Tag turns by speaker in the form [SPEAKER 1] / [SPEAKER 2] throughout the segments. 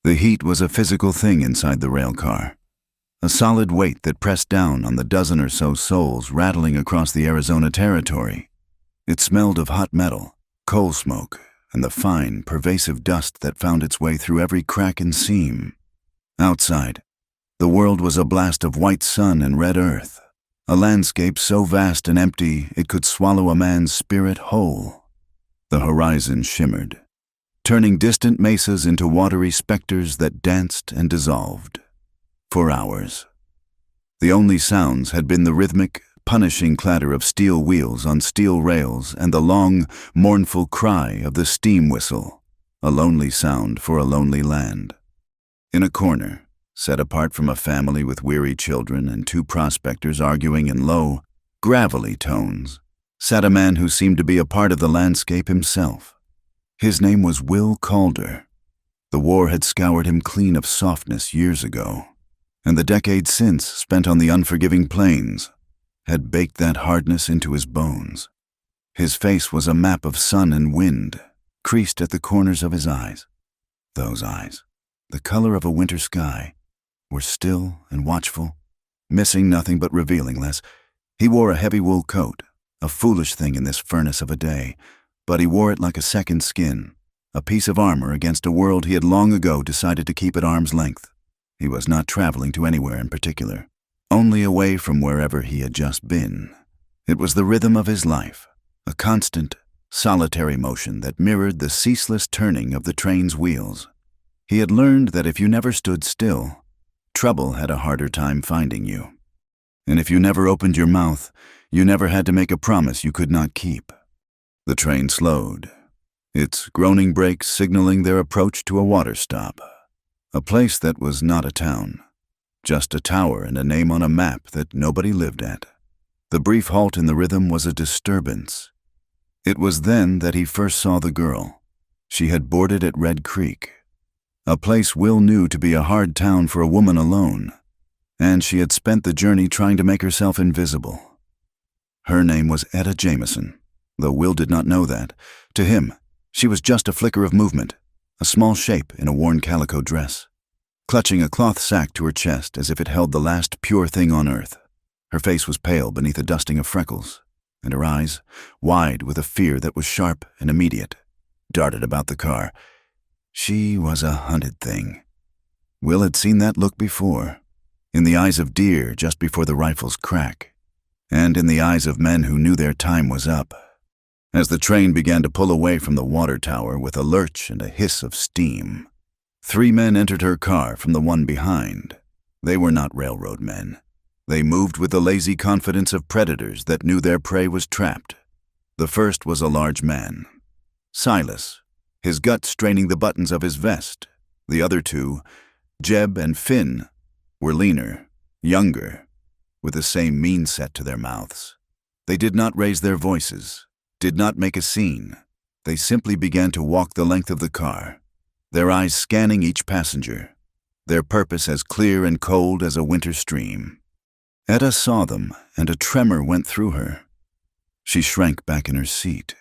[SPEAKER 1] The heat was a physical thing inside the railcar, a solid weight that pressed down on the dozen or so souls rattling across the Arizona territory. It smelled of hot metal, coal smoke, and the fine, pervasive dust that found its way through every crack and seam. Outside, the world was a blast of white sun and red earth, a landscape so vast and empty it could swallow a man's spirit whole. The horizon shimmered, turning distant mesas into watery specters that danced and dissolved. For hours. The only sounds had been the rhythmic, punishing clatter of steel wheels on steel rails and the long, mournful cry of the steam whistle, a lonely sound for a lonely land. In a corner, set apart from a family with weary children and two prospectors arguing in low, gravelly tones, sat a man who seemed to be a part of the landscape himself. His name was Will Calder. The war had scoured him clean of softness years ago, and the decades since spent on the unforgiving plains had baked that hardness into his bones. His face was a map of sun and wind, creased at the corners of his eyes. Those eyes, the color of a winter sky, were still and watchful, missing nothing but revealing less. He wore a heavy wool coat, a foolish thing in this furnace of a day, but he wore it like a second skin, a piece of armor against a world he had long ago decided to keep at arm's length. He was not traveling to anywhere in particular, only away from wherever he had just been. It was the rhythm of his life, a constant, solitary motion that mirrored the ceaseless turning of the train's wheels. He had learned that if you never stood still, trouble had a harder time finding you. And if you never opened your mouth, you never had to make a promise you could not keep. The train slowed, its groaning brakes signaling their approach to a water stop. A place that was not a town, just a tower and a name on a map that nobody lived at. The brief halt in the rhythm was a disturbance. It was then that he first saw the girl. She had boarded at Red Creek, a place Will knew to be a hard town for a woman alone, and she had spent the journey trying to make herself invisible. Her name was Etta Jameson, though Will did not know that. To him, she was just a flicker of movement, a small shape in a worn calico dress, clutching a cloth sack to her chest as if it held the last pure thing on earth. Her face was pale beneath a dusting of freckles, and her eyes, wide with a fear that was sharp and immediate, darted about the car. She was a hunted thing. Will had seen that look before, in the eyes of deer just before the rifle's crack, and in the eyes of men who knew their time was up. As the train began to pull away from the water tower with a lurch and a hiss of steam, 3 men entered her car from the one behind. They were not railroad men. They moved with the lazy confidence of predators that knew their prey was trapped. The first was a large man, Silas, his gut straining the buttons of his vest. The other 2, Jeb and Finn, were leaner, younger, with the same mean set to their mouths. They did not raise their voices, did not make a scene. They simply began to walk the length of the car, their eyes scanning each passenger, their purpose as clear and cold as a winter stream. Etta saw them, and a tremor went through her. She shrank back in her seat,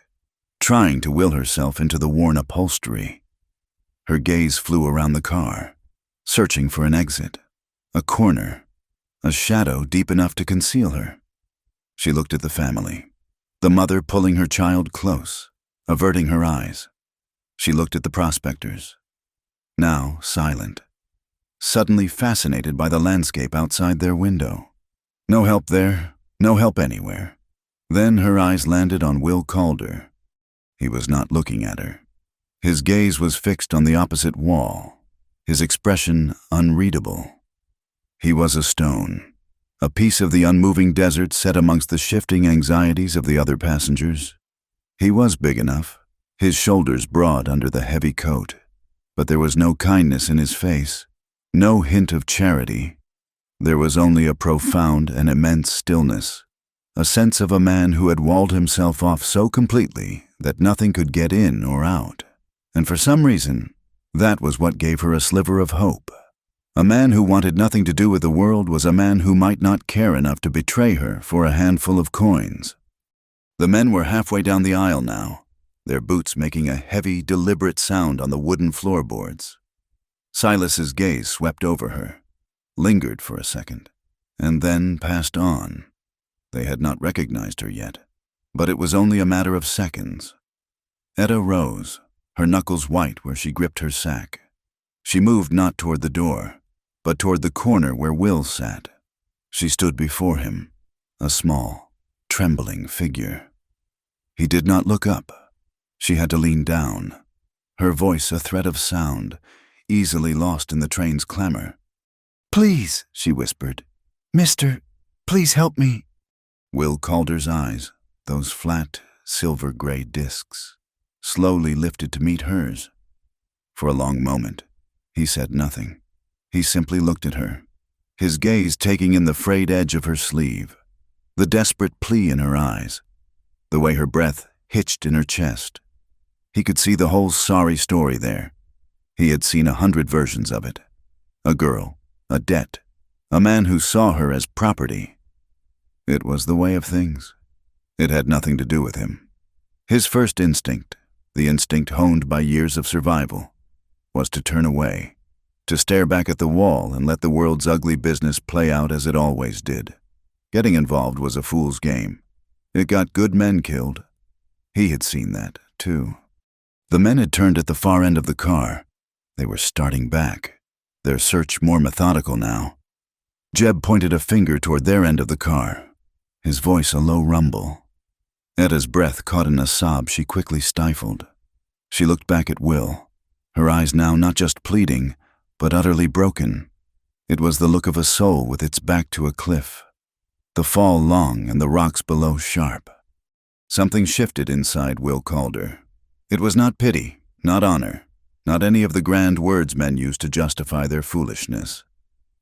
[SPEAKER 1] trying to will herself into the worn upholstery. Her gaze flew around the car, searching for an exit, a corner, a shadow deep enough to conceal her. She looked at the family, the mother pulling her child close, averting her eyes. She looked at the prospectors, now silent, suddenly fascinated by the landscape outside their window. No help there, no help anywhere. Then her eyes landed on Will Calder. He was not looking at her. His gaze was fixed on the opposite wall, his expression unreadable. He was a stone, a piece of the unmoving desert set amongst the shifting anxieties of the other passengers. He was big enough, his shoulders broad under the heavy coat, but there was no kindness in his face, no hint of charity. There was only a profound and immense stillness, a sense of a man who had walled himself off so completely that nothing could get in or out. And for some reason, that was what gave her a sliver of hope. A man who wanted nothing to do with the world was a man who might not care enough to betray her for a handful of coins. The men were halfway down the aisle now, their boots making a heavy, deliberate sound on the wooden floorboards. Silas's gaze swept over her, lingered for a second, and then passed on. They had not recognized her yet, but it was only a matter of seconds. Etta rose, her knuckles white where she gripped her sack. She moved not toward the door, but toward the corner where Will sat. She stood before him, a small, trembling figure. He did not look up. She had to lean down, her voice a thread of sound, easily lost in the train's clamor. "Please," she whispered. "Mister, please help me." Will Calder's eyes, those flat, silver-gray discs, slowly lifted to meet hers. For a long moment, he said nothing. He simply looked at her, his gaze taking in the frayed edge of her sleeve, the desperate plea in her eyes, the way her breath hitched in her chest. He could see the whole sorry story there. He had seen 100 versions of it. A girl, a debt, a man who saw her as property. It was the way of things. It had nothing to do with him. His first instinct, the instinct honed by years of survival, was to turn away, to stare back at the wall and let the world's ugly business play out as it always did. Getting involved was a fool's game. It got good men killed. He had seen that, too. The men had turned at the far end of the car. They were starting back, their search more methodical now. Jeb pointed a finger toward their end of the car, his voice a low rumble. Etta's breath caught in a sob she quickly stifled. She looked back at Will, her eyes now not just pleading, but utterly broken. It was the look of a soul with its back to a cliff, the fall long and the rocks below sharp. Something shifted inside Will Calder. It was not pity, not honor, not any of the grand words men use to justify their foolishness.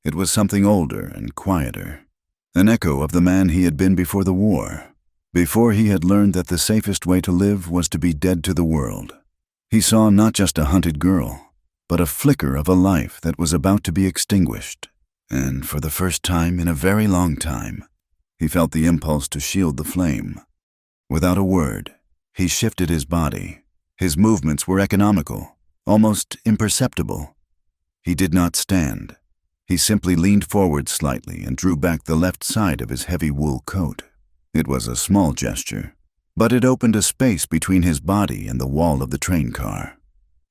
[SPEAKER 1] It was something older and quieter, an echo of the man he had been before the war, before he had learned that the safest way to live was to be dead to the world. He saw not just a hunted girl, but a flicker of a life that was about to be extinguished, and for the first time in a very long time, he felt the impulse to shield the flame. Without a word, he shifted his body. His movements were economical, almost imperceptible. He did not stand. He simply leaned forward slightly and drew back the left side of his heavy wool coat. It was a small gesture, but it opened a space between his body and the wall of the train car.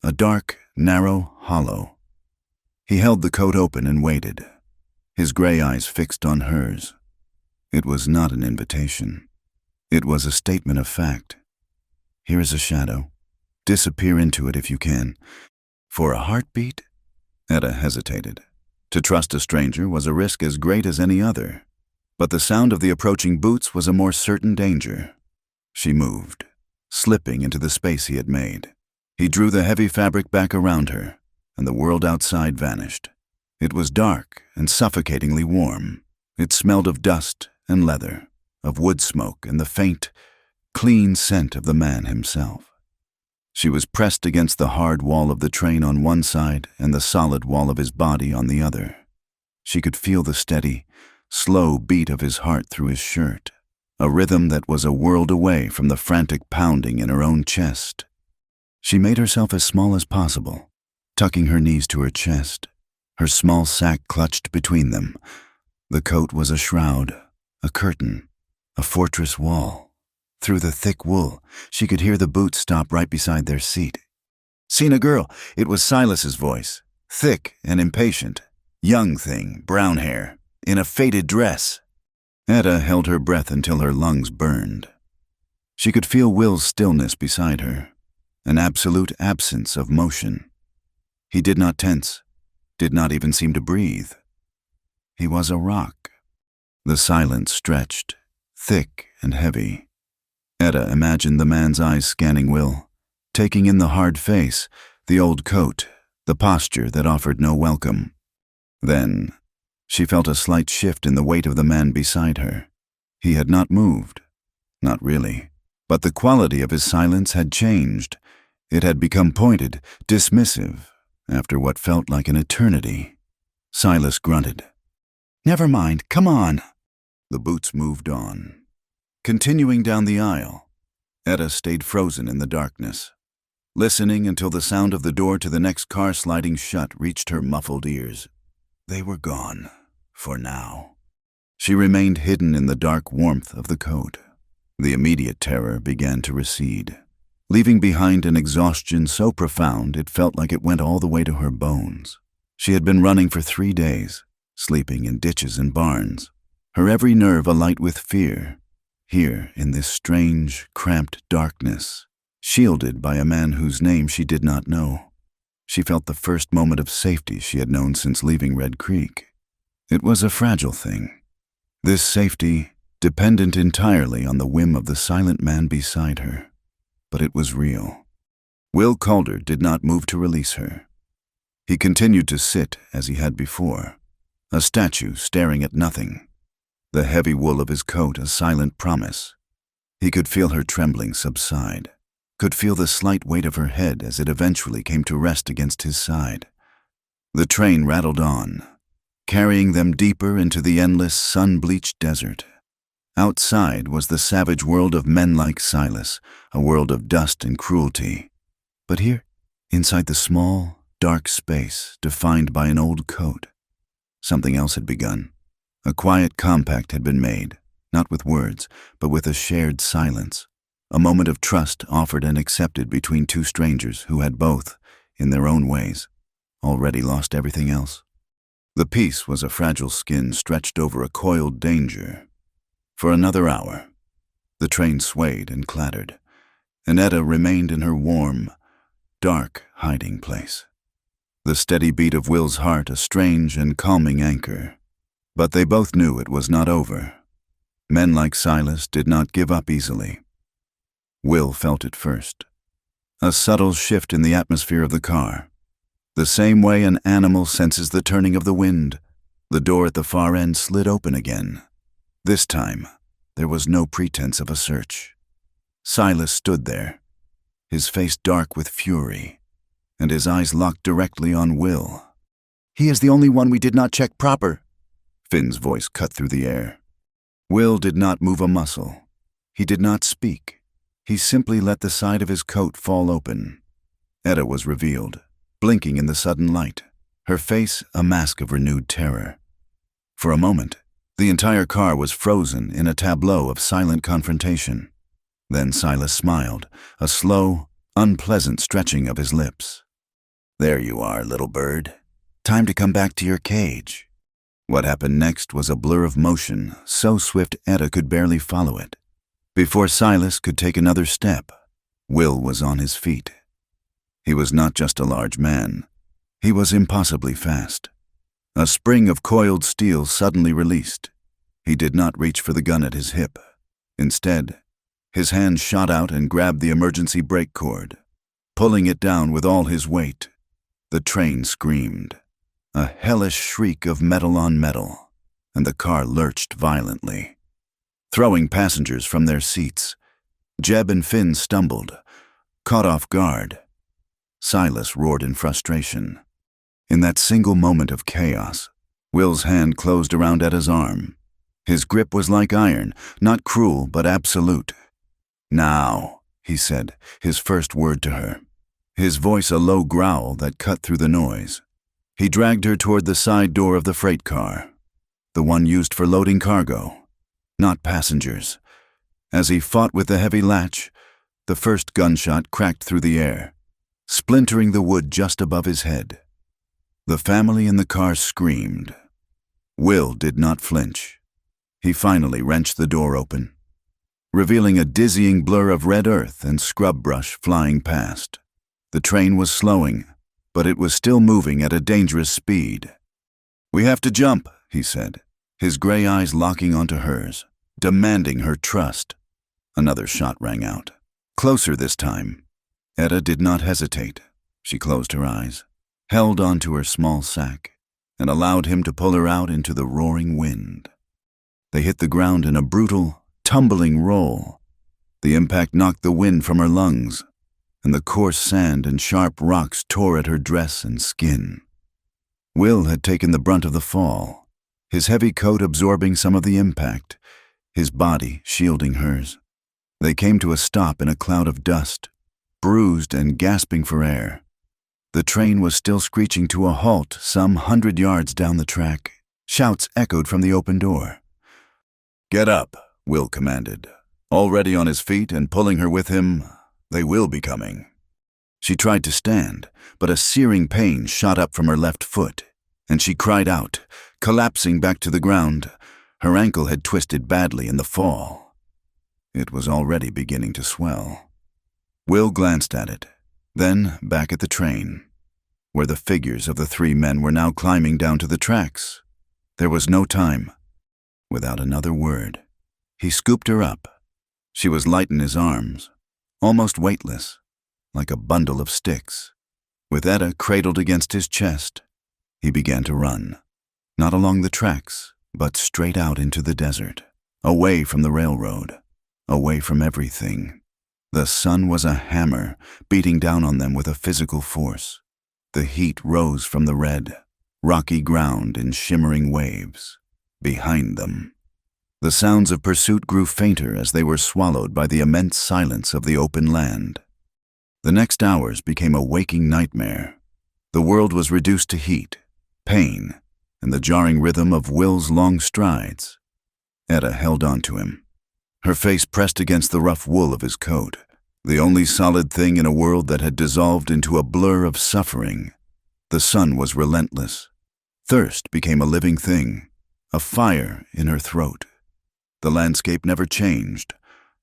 [SPEAKER 1] A dark, narrow hollow. He held the coat open and waited, his gray eyes fixed on hers. It was not an invitation. It was a statement of fact. Here is a shadow. Disappear into it if you can. For a heartbeat? Etta hesitated. To trust a stranger was a risk as great as any other, but the sound of the approaching boots was a more certain danger. She moved, slipping into the space he had made. He drew the heavy fabric back around her, and the world outside vanished. It was dark and suffocatingly warm. It smelled of dust and leather, of wood smoke and the faint, clean scent of the man himself. She was pressed against the hard wall of the train on one side and the solid wall of his body on the other. She could feel the steady, slow beat of his heart through his shirt, a rhythm that was a world away from the frantic pounding in her own chest. She made herself as small as possible, tucking her knees to her chest, her small sack clutched between them. The coat was a shroud, a curtain, a fortress wall. Through the thick wool, she could hear the boots stop right beside their seat. "Seen a girl." It was Silas's voice, thick and impatient. Young thing, brown hair, in a faded dress. Etta held her breath until her lungs burned. She could feel Will's stillness beside her, an absolute absence of motion. He did not tense, did not even seem to breathe. He was a rock. The silence stretched, thick and heavy. Etta imagined the man's eyes scanning Will, taking in the hard face, the old coat, the posture that offered no welcome. Then, she felt a slight shift in the weight of the man beside her. He had not moved. Not really. But the quality of his silence had changed. It had become pointed, dismissive, after what felt like an eternity. Silas grunted. "Never mind, come on." The boots moved on. Continuing down the aisle, Etta stayed frozen in the darkness. listening until the sound of the door to the next car sliding shut reached her muffled ears. They were gone, for now. She remained hidden in the dark warmth of the coat. The immediate terror began to recede, leaving behind an exhaustion so profound it felt like it went all the way to her bones. She had been running for 3 days, sleeping in ditches and barns, her every nerve alight with fear. Here, in this strange, cramped darkness, shielded by a man whose name she did not know, she felt the first moment of safety she had known since leaving Red Creek. It was a fragile thing. This safety, dependent entirely on the whim of the silent man beside her. But it was real. Will Calder did not move to release her. He continued to sit as he had before, a statue staring at nothing, the heavy wool of his coat a silent promise. He could feel her trembling subside, could feel the slight weight of her head as it eventually came to rest against his side. The train rattled on, carrying them deeper into the endless, sun-bleached desert. Outside was the savage world of men like Silas, a world of dust and cruelty. But here, inside the small, dark space defined by an old coat, something else had begun. A quiet compact had been made, not with words, but with a shared silence, a moment of trust offered and accepted between two strangers who had both, in their own ways, already lost everything else. The peace was a fragile skin stretched over a coiled danger. For another hour, the train swayed and clattered, and Etta remained in her warm, dark hiding place. The steady beat of Will's heart a strange and calming anchor. But they both knew it was not over. Men like Silas did not give up easily. Will felt it first. A subtle shift in the atmosphere of the car. The same way an animal senses the turning of the wind, the door at the far end slid open again. This time, there was no pretense of a search. Silas stood there, his face dark with fury, and his eyes locked directly on Will.
[SPEAKER 2] "He is the only one we did not check proper,"
[SPEAKER 1] Finn's voice cut through the air. Will did not move a muscle. He did not speak. He simply let the side of his coat fall open. Etta was revealed, blinking in the sudden light, her face a mask of renewed terror. For a moment, the entire car was frozen in a tableau of silent confrontation. Then Silas smiled, a slow, unpleasant stretching of his lips. "There you are, little bird. Time to come back to your cage." What happened next was a blur of motion, so swift Etta could barely follow it. Before Silas could take another step, Will was on his feet. He was not just a large man. He was impossibly fast. A spring of coiled steel suddenly released. He did not reach for the gun at his hip. Instead, his hand shot out and grabbed the emergency brake cord. Pulling it down with all his weight, the train screamed. A hellish shriek of metal on metal, and the car lurched violently. Throwing passengers from their seats, Jeb and Finn stumbled, caught off guard. Silas roared in frustration. In that single moment of chaos, Will's hand closed around Etta's arm. His grip was like iron, not cruel but absolute. "Now," he said, his first word to her, his voice a low growl that cut through the noise. He dragged her toward the side door of the freight car, the one used for loading cargo, not passengers. As he fought with the heavy latch, the first gunshot cracked through the air, splintering the wood just above his head. The family in the car screamed. Will did not flinch. He finally wrenched the door open, revealing a dizzying blur of red earth and scrub brush flying past. The train was slowing, but it was still moving at a dangerous speed. "We have to jump," he said, his gray eyes locking onto hers, demanding her trust. Another shot rang out, closer this time. Etta did not hesitate. She closed her eyes, held onto her small sack, and allowed him to pull her out into the roaring wind. They hit the ground in a brutal, tumbling roll. The impact knocked the wind from her lungs, and the coarse sand and sharp rocks tore at her dress and skin. Will had taken the brunt of the fall, his heavy coat absorbing some of the impact, his body shielding hers. They came to a stop in a cloud of dust, bruised and gasping for air. The train was still screeching to a halt some 100 yards down the track. Shouts echoed from the open door. "Get up," Will commanded. Already on his feet and pulling her with him, "They will be coming." She tried to stand, but a searing pain shot up from her left foot, and she cried out, collapsing back to the ground. Her ankle had twisted badly in the fall. It was already beginning to swell. Will glanced at it, then back at the train, where the figures of the 3 men were now climbing down to the tracks. There was no time. Without another word, he scooped her up. She was light in his arms, almost weightless, like a bundle of sticks. With Etta cradled against his chest, he began to run, not along the tracks, but straight out into the desert, away from the railroad, away from everything. The sun was a hammer, beating down on them with a physical force. The heat rose from the red, rocky ground in shimmering waves. Behind them, the sounds of pursuit grew fainter as they were swallowed by the immense silence of the open land. The next hours became a waking nightmare. The world was reduced to heat, pain, and the jarring rhythm of Will's long strides. Etta held on to him, her face pressed against the rough wool of his coat, the only solid thing in a world that had dissolved into a blur of suffering. The sun was relentless. Thirst became a living thing, a fire in her throat. The landscape never changed,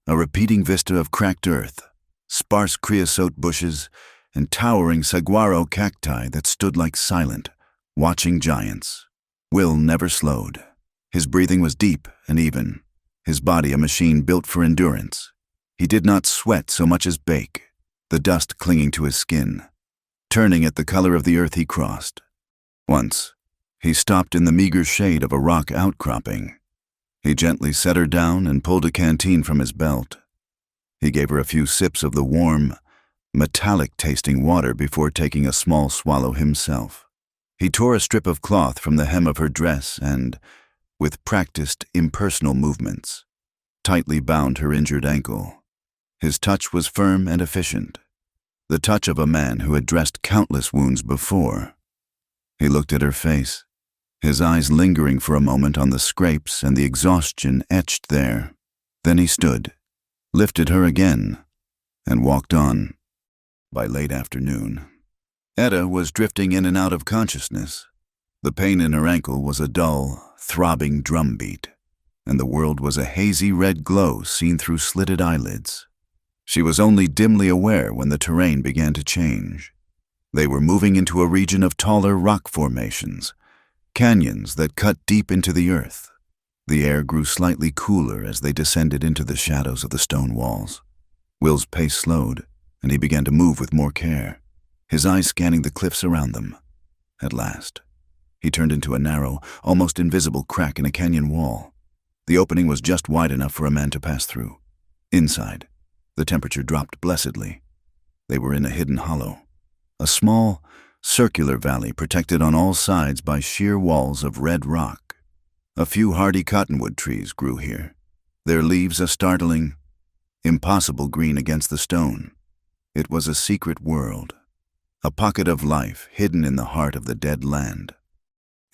[SPEAKER 1] a repeating vista of cracked earth, sparse creosote bushes, and towering saguaro cacti that stood like silent, watching giants. Will never slowed. His breathing was deep and even, his body a machine built for endurance. He did not sweat so much as bake, the dust clinging to his skin, turning at the color of the earth he crossed. Once, he stopped in the meager shade of a rock outcropping. He gently set her down and pulled a canteen from his belt. He gave her a few sips of the warm, metallic-tasting water before taking a small swallow himself. He tore a strip of cloth from the hem of her dress and, with practiced, impersonal movements, tightly bound her injured ankle. His touch was firm and efficient, the touch of a man who had dressed countless wounds before. He looked at her face, his eyes lingering for a moment on the scrapes and the exhaustion etched there. Then he stood, lifted her again, and walked on. By late afternoon, Etta was drifting in and out of consciousness. The pain in her ankle was a dull, throbbing drumbeat, and the world was a hazy red glow seen through slitted eyelids. She was only dimly aware when the terrain began to change. They were moving into a region of taller rock formations, canyons that cut deep into the earth. The air grew slightly cooler as they descended into the shadows of the stone walls. Will's pace slowed, and he began to move with more care, his eyes scanning the cliffs around them. At last, he turned into a narrow, almost invisible crack in a canyon wall. The opening was just wide enough for a man to pass through. Inside, the temperature dropped blessedly. They were in a hidden hollow, a small, circular valley protected on all sides by sheer walls of red rock. A few hardy cottonwood trees grew here, their leaves a startling, impossible green against the stone. It was a secret world, a pocket of life hidden in the heart of the dead land.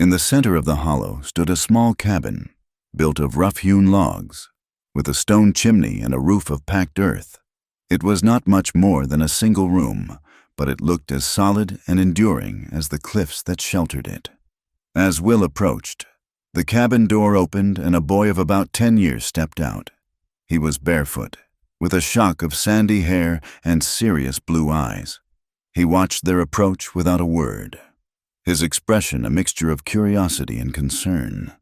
[SPEAKER 1] In the center of the hollow stood a small cabin, built of rough-hewn logs, with a stone chimney and a roof of packed earth. It was not much more than a single room, but it looked as solid and enduring as the cliffs that sheltered it. As Will approached, the cabin door opened and a boy of about 10 years stepped out. He was barefoot, with a shock of sandy hair and serious blue eyes. He watched their approach without a word, his expression a mixture of curiosity and concern.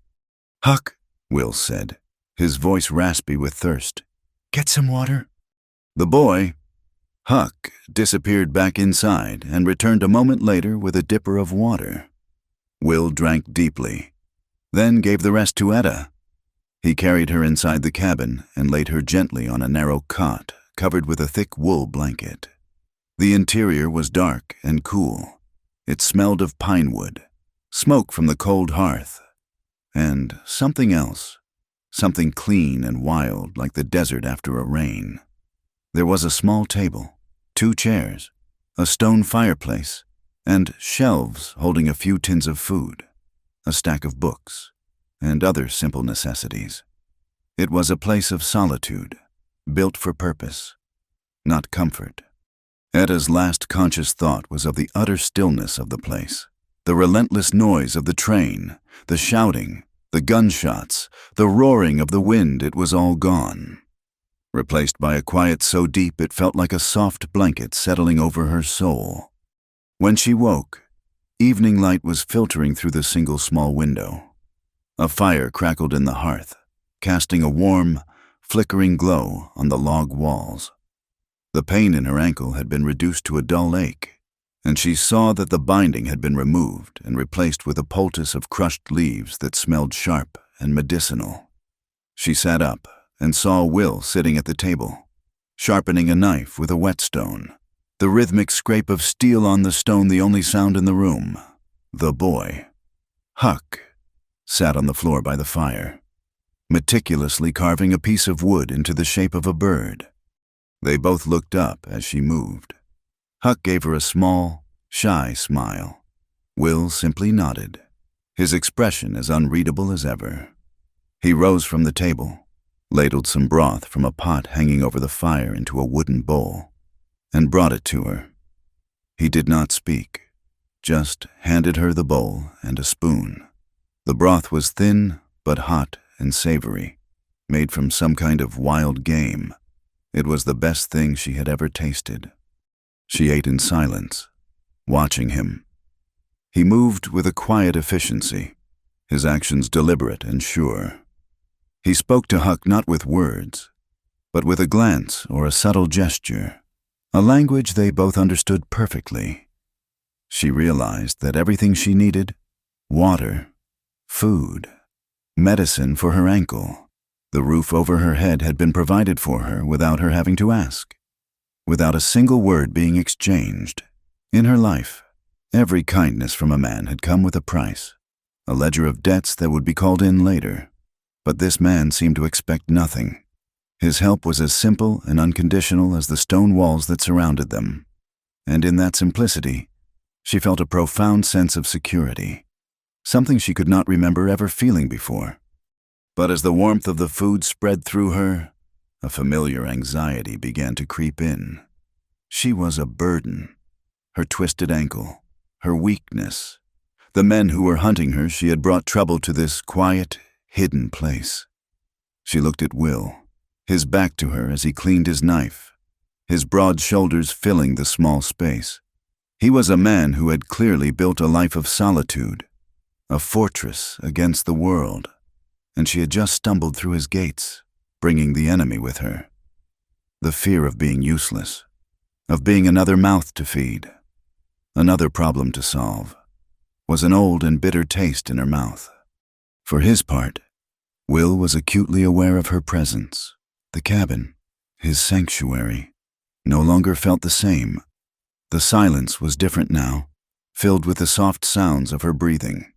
[SPEAKER 2] "Huck,"
[SPEAKER 1] Will said, his voice raspy with thirst.
[SPEAKER 2] "Get some water?"
[SPEAKER 1] The boy, Huck, disappeared back inside and returned a moment later with a dipper of water. Will drank deeply, then gave the rest to Etta. He carried her inside the cabin and laid her gently on a narrow cot covered with a thick wool blanket. The interior was dark and cool. It smelled of pine wood, smoke from the cold hearth, and something else, something clean and wild like the desert after a rain. There was a small table, 2 chairs, a stone fireplace, and shelves holding a few tins of food, a stack of books, and other simple necessities. It was a place of solitude, built for purpose, not comfort. Etta's last conscious thought was of the utter stillness of the place, the relentless noise of the train, the shouting, the gunshots, the roaring of the wind. It was all gone, replaced by a quiet so deep it felt like a soft blanket settling over her soul. When she woke, evening light was filtering through the single small window. A fire crackled in the hearth, casting a warm, flickering glow on the log walls. The pain in her ankle had been reduced to a dull ache, and she saw that the binding had been removed and replaced with a poultice of crushed leaves that smelled sharp and medicinal. She sat up and saw Will sitting at the table, sharpening a knife with a whetstone, the rhythmic scrape of steel on the stone the only sound in the room. The boy, Huck, sat on the floor by the fire, meticulously carving a piece of wood into the shape of a bird. They both looked up as she moved. Huck gave her a small, shy smile. Will simply nodded, his expression as unreadable as ever. He rose from the table, ladled some broth from a pot hanging over the fire into a wooden bowl, and brought it to her. He did not speak, just handed her the bowl and a spoon. The broth was thin but hot and savory, made from some kind of wild game. It was the best thing she had ever tasted. She ate in silence, watching him. He moved with a quiet efficiency, his actions deliberate and sure. He spoke to Huck not with words, but with a glance or a subtle gesture, a language they both understood perfectly. She realized that everything she needed, water, food, medicine for her ankle, the roof over her head had been provided for her without her having to ask, without a single word being exchanged. In her life, every kindness from a man had come with a price, a ledger of debts that would be called in later. But this man seemed to expect nothing. His help was as simple and unconditional as the stone walls that surrounded them. And in that simplicity, she felt a profound sense of security, something she could not remember ever feeling before. But as the warmth of the food spread through her, a familiar anxiety began to creep in. She was a burden. Her twisted ankle, her weakness. The men who were hunting her, she had brought trouble to this quiet, hidden place. She looked at Will, his back to her as he cleaned his knife, his broad shoulders filling the small space. He was a man who had clearly built a life of solitude, a fortress against the world, and she had just stumbled through his gates, bringing the enemy with her. The fear of being useless, of being another mouth to feed, another problem to solve, was an old and bitter taste in her mouth. For his part, Will was acutely aware of her presence. The cabin, his sanctuary, no longer felt the same. The silence was different now, filled with the soft sounds of her breathing.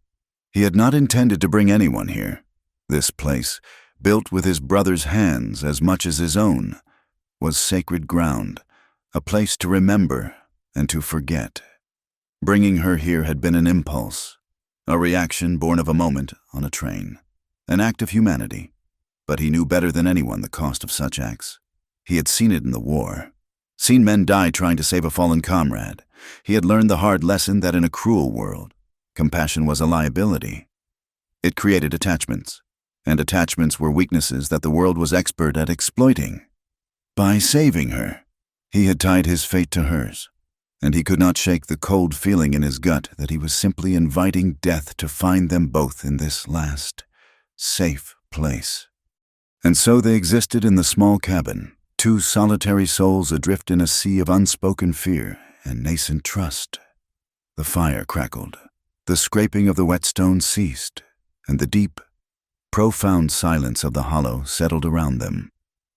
[SPEAKER 1] He had not intended to bring anyone here. This place, built with his brother's hands as much as his own, was sacred ground, a place to remember and to forget. Bringing her here had been an impulse, a reaction born of a moment on a train, an act of humanity. But he knew better than anyone the cost of such acts. He had seen it in the war, seen men die trying to save a fallen comrade. He had learned the hard lesson that in a cruel world, compassion was a liability. It created attachments, and attachments were weaknesses that the world was expert at exploiting. By saving her, he had tied his fate to hers, and he could not shake the cold feeling in his gut that he was simply inviting death to find them both in this last, safe place. And so they existed in the small cabin, two solitary souls adrift in a sea of unspoken fear and nascent trust. The fire crackled, the scraping of the whetstone ceased, and the deep, profound silence of the hollow settled around them,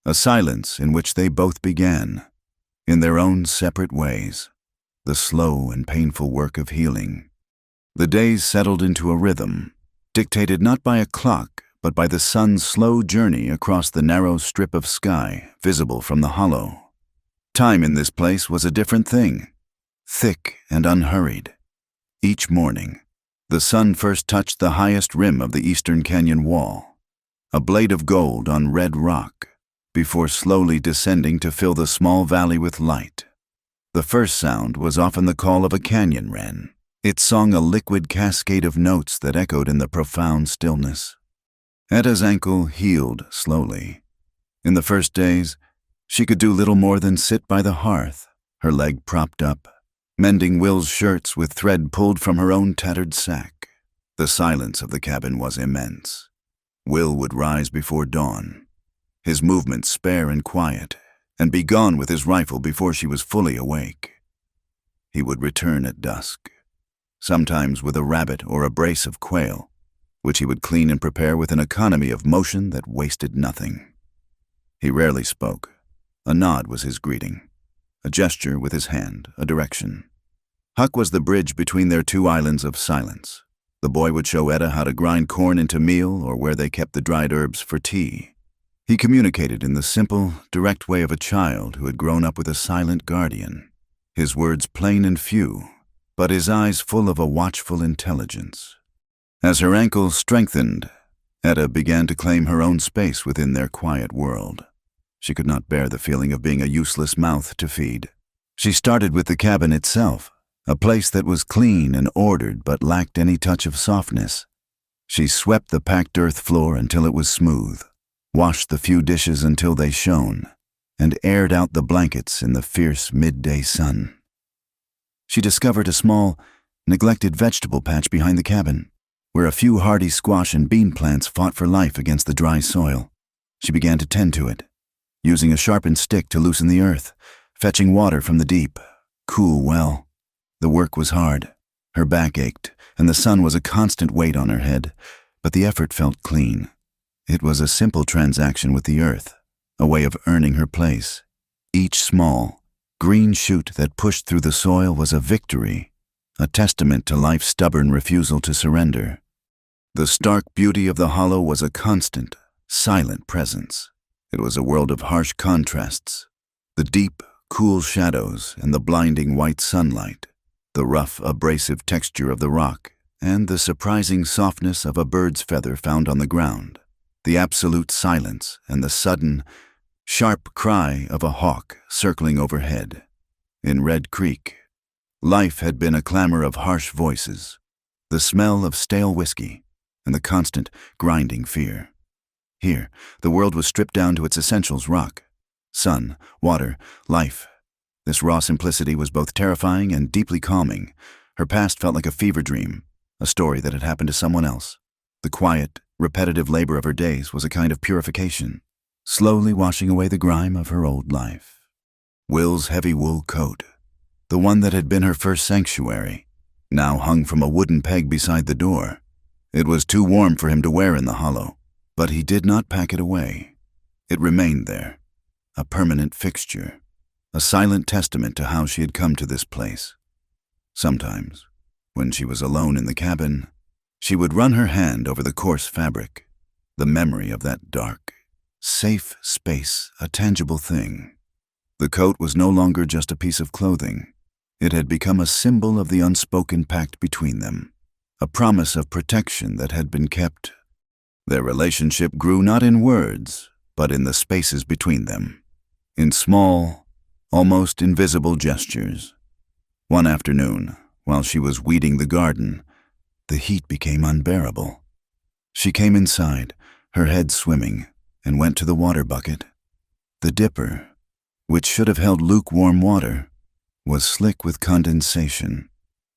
[SPEAKER 1] a silence in which they both began, in their own separate ways, the slow and painful work of healing. The days settled into a rhythm, dictated not by a clock, but by the sun's slow journey across the narrow strip of sky visible from the hollow. Time in this place was a different thing, thick and unhurried. Each morning, the sun first touched the highest rim of the eastern canyon wall, a blade of gold on red rock, before slowly descending to fill the small valley with light. The first sound was often the call of a canyon wren. It sung a liquid cascade of notes that echoed in the profound stillness. Etta's ankle healed slowly. In the first days, she could do little more than sit by the hearth, her leg propped up, mending Will's shirts with thread pulled from her own tattered sack. The silence of the cabin was immense. Will would rise before dawn, his movements spare and quiet, and be gone with his rifle before she was fully awake. He would return at dusk, sometimes with a rabbit or a brace of quail, which he would clean and prepare with an economy of motion that wasted nothing. He rarely spoke. A nod was his greeting, a gesture with his hand, a direction. Huck was the bridge between their two islands of silence. The boy would show Etta how to grind corn into meal or where they kept the dried herbs for tea. He communicated in the simple, direct way of a child who had grown up with a silent guardian, his words plain and few, but his eyes full of a watchful intelligence. As her ankle strengthened, Etta began to claim her own space within their quiet world. She could not bear the feeling of being a useless mouth to feed. She started with the cabin itself, a place that was clean and ordered but lacked any touch of softness. She swept the packed earth floor until it was smooth, washed the few dishes until they shone, and aired out the blankets in the fierce midday sun. She discovered a small, neglected vegetable patch behind the cabin, where a few hardy squash and bean plants fought for life against the dry soil. She began to tend to it, using a sharpened stick to loosen the earth, fetching water from the deep, cool well. The work was hard. Her back ached, and the sun was a constant weight on her head, but the effort felt clean. It was a simple transaction with the earth, a way of earning her place. Each small, green shoot that pushed through the soil was a victory, a testament to life's stubborn refusal to surrender. The stark beauty of the hollow was a constant, silent presence. It was a world of harsh contrasts, the deep, cool shadows and the blinding white sunlight, the rough, abrasive texture of the rock, and the surprising softness of a bird's feather found on the ground, the absolute silence and the sudden, sharp cry of a hawk circling overhead. In Red Creek, life had been a clamor of harsh voices, the smell of stale whiskey, and the constant, grinding fear. Here, the world was stripped down to its essentials: rock, sun, water, life. This raw simplicity was both terrifying and deeply calming. Her past felt like a fever dream, a story that had happened to someone else. The quiet, repetitive labor of her days was a kind of purification, slowly washing away the grime of her old life. Will's heavy wool coat, the one that had been her first sanctuary, now hung from a wooden peg beside the door. It was too warm for him to wear in the hollow, but he did not pack it away. It remained there, a permanent fixture, a silent testament to how she had come to this place. Sometimes, when she was alone in the cabin, she would run her hand over the coarse fabric, the memory of that dark, safe space, a tangible thing. The coat was no longer just a piece of clothing. It had become a symbol of the unspoken pact between them, a promise of protection that had been kept. Their relationship grew not in words, but in the spaces between them, in small, almost invisible gestures. One afternoon, while she was weeding the garden, the heat became unbearable. She came inside, her head swimming, and went to the water bucket. The dipper, which should have held lukewarm water, was slick with condensation,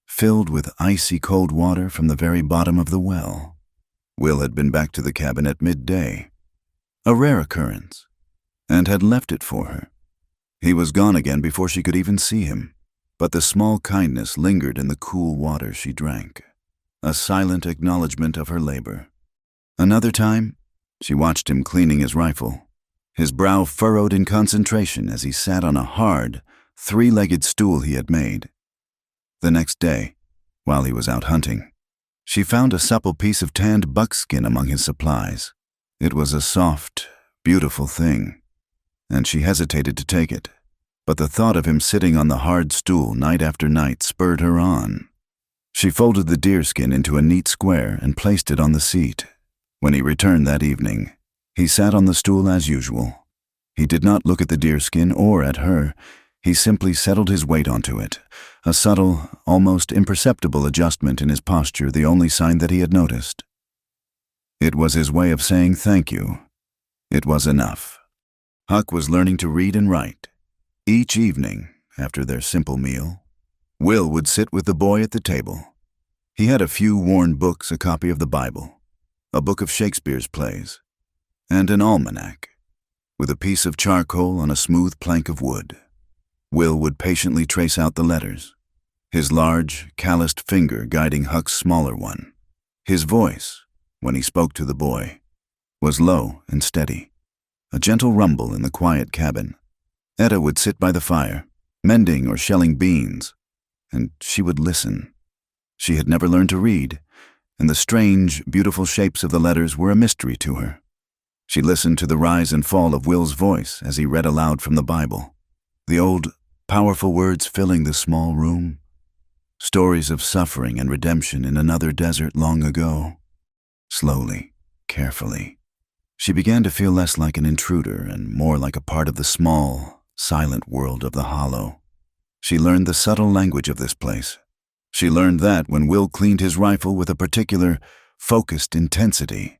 [SPEAKER 1] filled with icy cold water from the very bottom of the well. Will had been back to the cabin at midday, a rare occurrence, and had left it for her. He was gone again before she could even see him, but the small kindness lingered in the cool water she drank, a silent acknowledgement of her labor. Another time, she watched him cleaning his rifle, his brow furrowed in concentration as he sat on a hard, three-legged stool he had made. The next day, while he was out hunting, she found a supple piece of tanned buckskin among his supplies. It was a soft, beautiful thing, and she hesitated to take it. but the thought of him sitting on the hard stool night after night spurred her on. She folded the deerskin into a neat square and placed it on the seat. When he returned that evening, he sat on the stool as usual. He did not look at the deerskin or at her. He simply settled his weight onto it, a subtle, almost imperceptible adjustment in his posture, the only sign that he had noticed. It was his way of saying thank you. It was enough. Huck was learning to read and write. Each evening, after their simple meal, Will would sit with the boy at the table. He had a few worn books, a copy of the Bible, a book of Shakespeare's plays, and an almanac, with a piece of charcoal on a smooth plank of wood. Will would patiently trace out the letters, his large, calloused finger guiding Huck's smaller one. His voice, when he spoke to the boy, was low and steady, a gentle rumble in the quiet cabin. Etta would sit by the fire, mending or shelling beans, and she would listen. She had never learned to read, and the strange, beautiful shapes of the letters were a mystery to her. She listened to the rise and fall of Will's voice as he read aloud from the Bible, the old, powerful words filling the small room, stories of suffering and redemption in another desert long ago. Slowly, carefully, she began to feel less like an intruder and more like a part of the small, silent world of the hollow. She learned the subtle language of this place. She learned that when Will cleaned his rifle with a particular, focused intensity,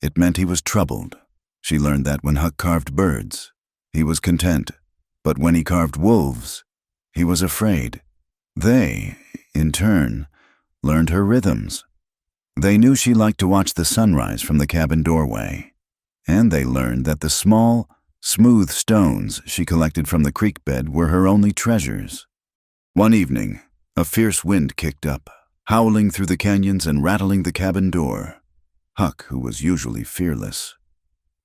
[SPEAKER 1] it meant he was troubled. She learned that when Huck carved birds, he was content, but when he carved wolves, he was afraid. They, in turn, learned her rhythms. They knew she liked to watch the sunrise from the cabin doorway, and they learned that the small, smooth stones she collected from the creek bed were her only treasures. One evening, a fierce wind kicked up, howling through the canyons and rattling the cabin door. Huck, who was usually fearless,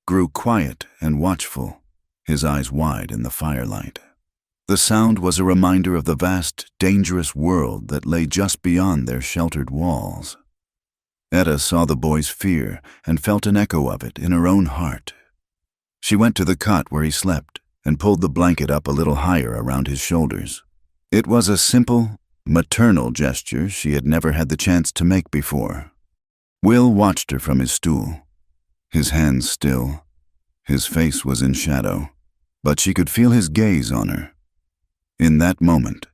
[SPEAKER 1] grew quiet and watchful, his eyes wide in the firelight. The sound was a reminder of the vast, dangerous world that lay just beyond their sheltered walls. Etta saw the boy's fear and felt an echo of it in her own heart. She went to the cot where he slept and pulled the blanket up a little higher around his shoulders. It was a simple, maternal gesture she had never had the chance to make before. Will watched her from his stool, his hands still. His face was in shadow, but she could feel his gaze on her. In that moment,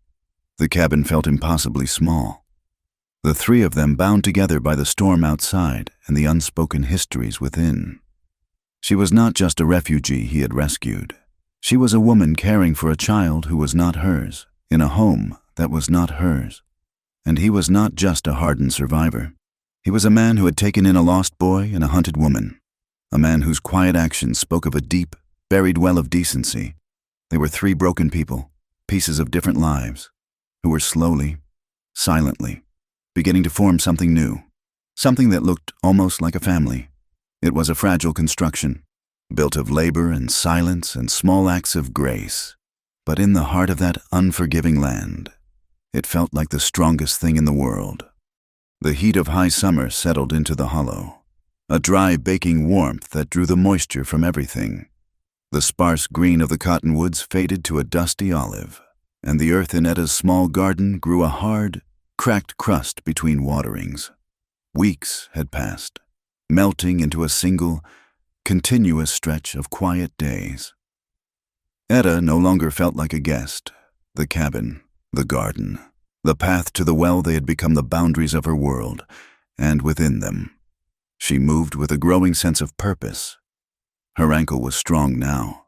[SPEAKER 1] the cabin felt impossibly small. The three of them bound together by the storm outside and the unspoken histories within. She was not just a refugee he had rescued. She was a woman caring for a child who was not hers, in a home that was not hers. And he was not just a hardened survivor. He was a man who had taken in a lost boy and a hunted woman, a man whose quiet actions spoke of a deep, buried well of decency. They were three broken people, pieces of different lives, who were slowly, silently, beginning to form something new, something that looked almost like a family. It was a fragile construction, built of labor and silence and small acts of grace. But in the heart of that unforgiving land, it felt like the strongest thing in the world. The heat of high summer settled into the hollow, a dry, baking warmth that drew the moisture from everything. The sparse green of the cottonwoods faded to a dusty olive, and the earth in Etta's small garden grew a hard, cracked crust between waterings. Weeks had passed, melting into a single, continuous stretch of quiet days. Etta no longer felt like a guest. The cabin, the garden, the path to the well, they had become the boundaries of her world, and within them, she moved with a growing sense of purpose. Her ankle was strong now,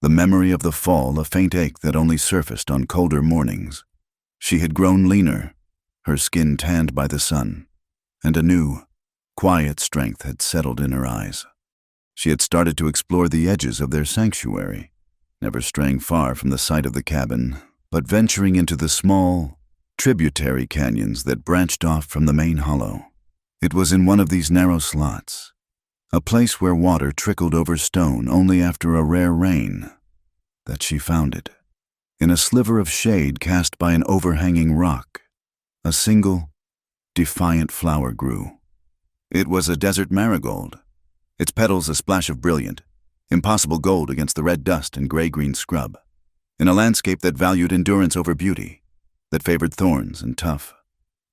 [SPEAKER 1] the memory of the fall a faint ache that only surfaced on colder mornings. She had grown leaner, her skin tanned by the sun, and a new, quiet strength had settled in her eyes. She had started to explore the edges of their sanctuary, never straying far from the site of the cabin, but venturing into the small, tributary canyons that branched off from the main hollow. It was in one of these narrow slots, a place where water trickled over stone only after a rare rain, that she found it. In a sliver of shade cast by an overhanging rock, a single, defiant flower grew. It was a desert marigold, its petals a splash of brilliant, impossible gold against the red dust and gray-green scrub. in a landscape that valued endurance over beauty, that favored thorns and tough,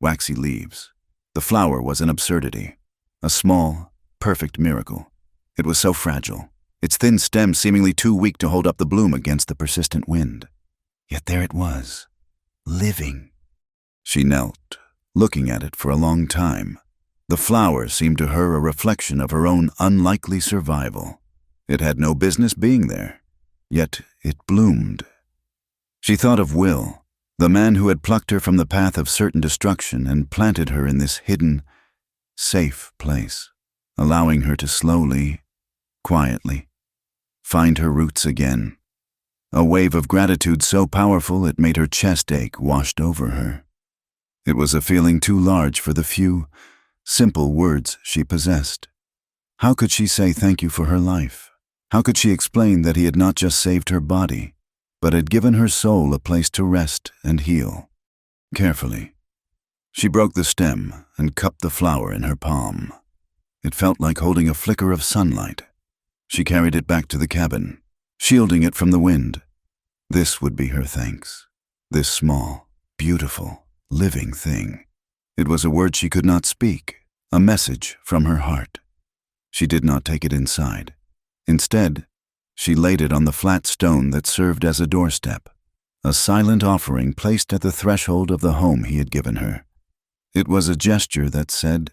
[SPEAKER 1] waxy leaves. The flower was an absurdity, a small, perfect miracle. It was so fragile, its thin stem seemingly too weak to hold up the bloom against the persistent wind. Yet there it was, living. She knelt, looking at it for a long time. The flower seemed to her a reflection of her own unlikely survival. It had no business being there, yet it bloomed. She thought of Will, the man who had plucked her from the path of certain destruction and planted her in this hidden, safe place, allowing her to slowly, quietly, find her roots again. A wave of gratitude so powerful it made her chest ache washed over her. It was a feeling too large for the few, simple words she possessed. How could she say thank you for her life? How could she explain that he had not just saved her body, but had given her soul a place to rest and heal? Carefully, she broke the stem and cupped the flower in her palm. It felt like holding a flicker of sunlight. She carried it back to the cabin, shielding it from the wind. This would be her thanks. This small, beautiful, living thing. It was a word she could not speak, a message from her heart. She did not take it inside. Instead, she laid it on the flat stone that served as a doorstep, a silent offering placed at the threshold of the home he had given her. It was a gesture that said,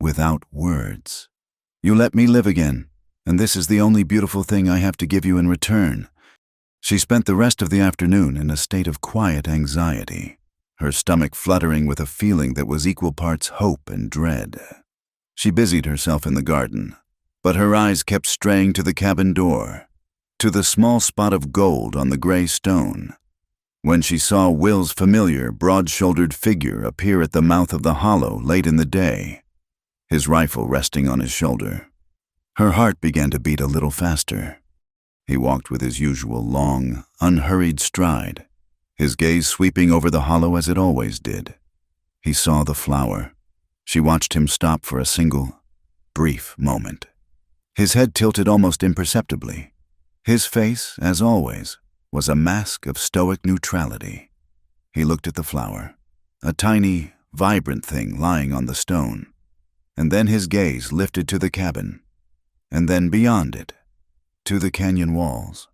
[SPEAKER 1] without words, "You let me live again, and this is the only beautiful thing I have to give you in return." She spent the rest of the afternoon in a state of quiet anxiety, her stomach fluttering with a feeling that was equal parts hope and dread. She busied herself in the garden, but her eyes kept straying to the cabin door, to the small spot of gold on the gray stone. When she saw Will's familiar, broad-shouldered figure appear at the mouth of the hollow late in the day, his rifle resting on his shoulder, her heart began to beat a little faster. He walked with his usual long, unhurried stride, his gaze sweeping over the hollow as it always did. He saw the flower. She watched him stop for a single, brief moment. His head tilted almost imperceptibly. His face, as always, was a mask of stoic neutrality. He looked at the flower, a tiny, vibrant thing lying on the stone, and then his gaze lifted to the cabin, and then beyond it, to the canyon walls.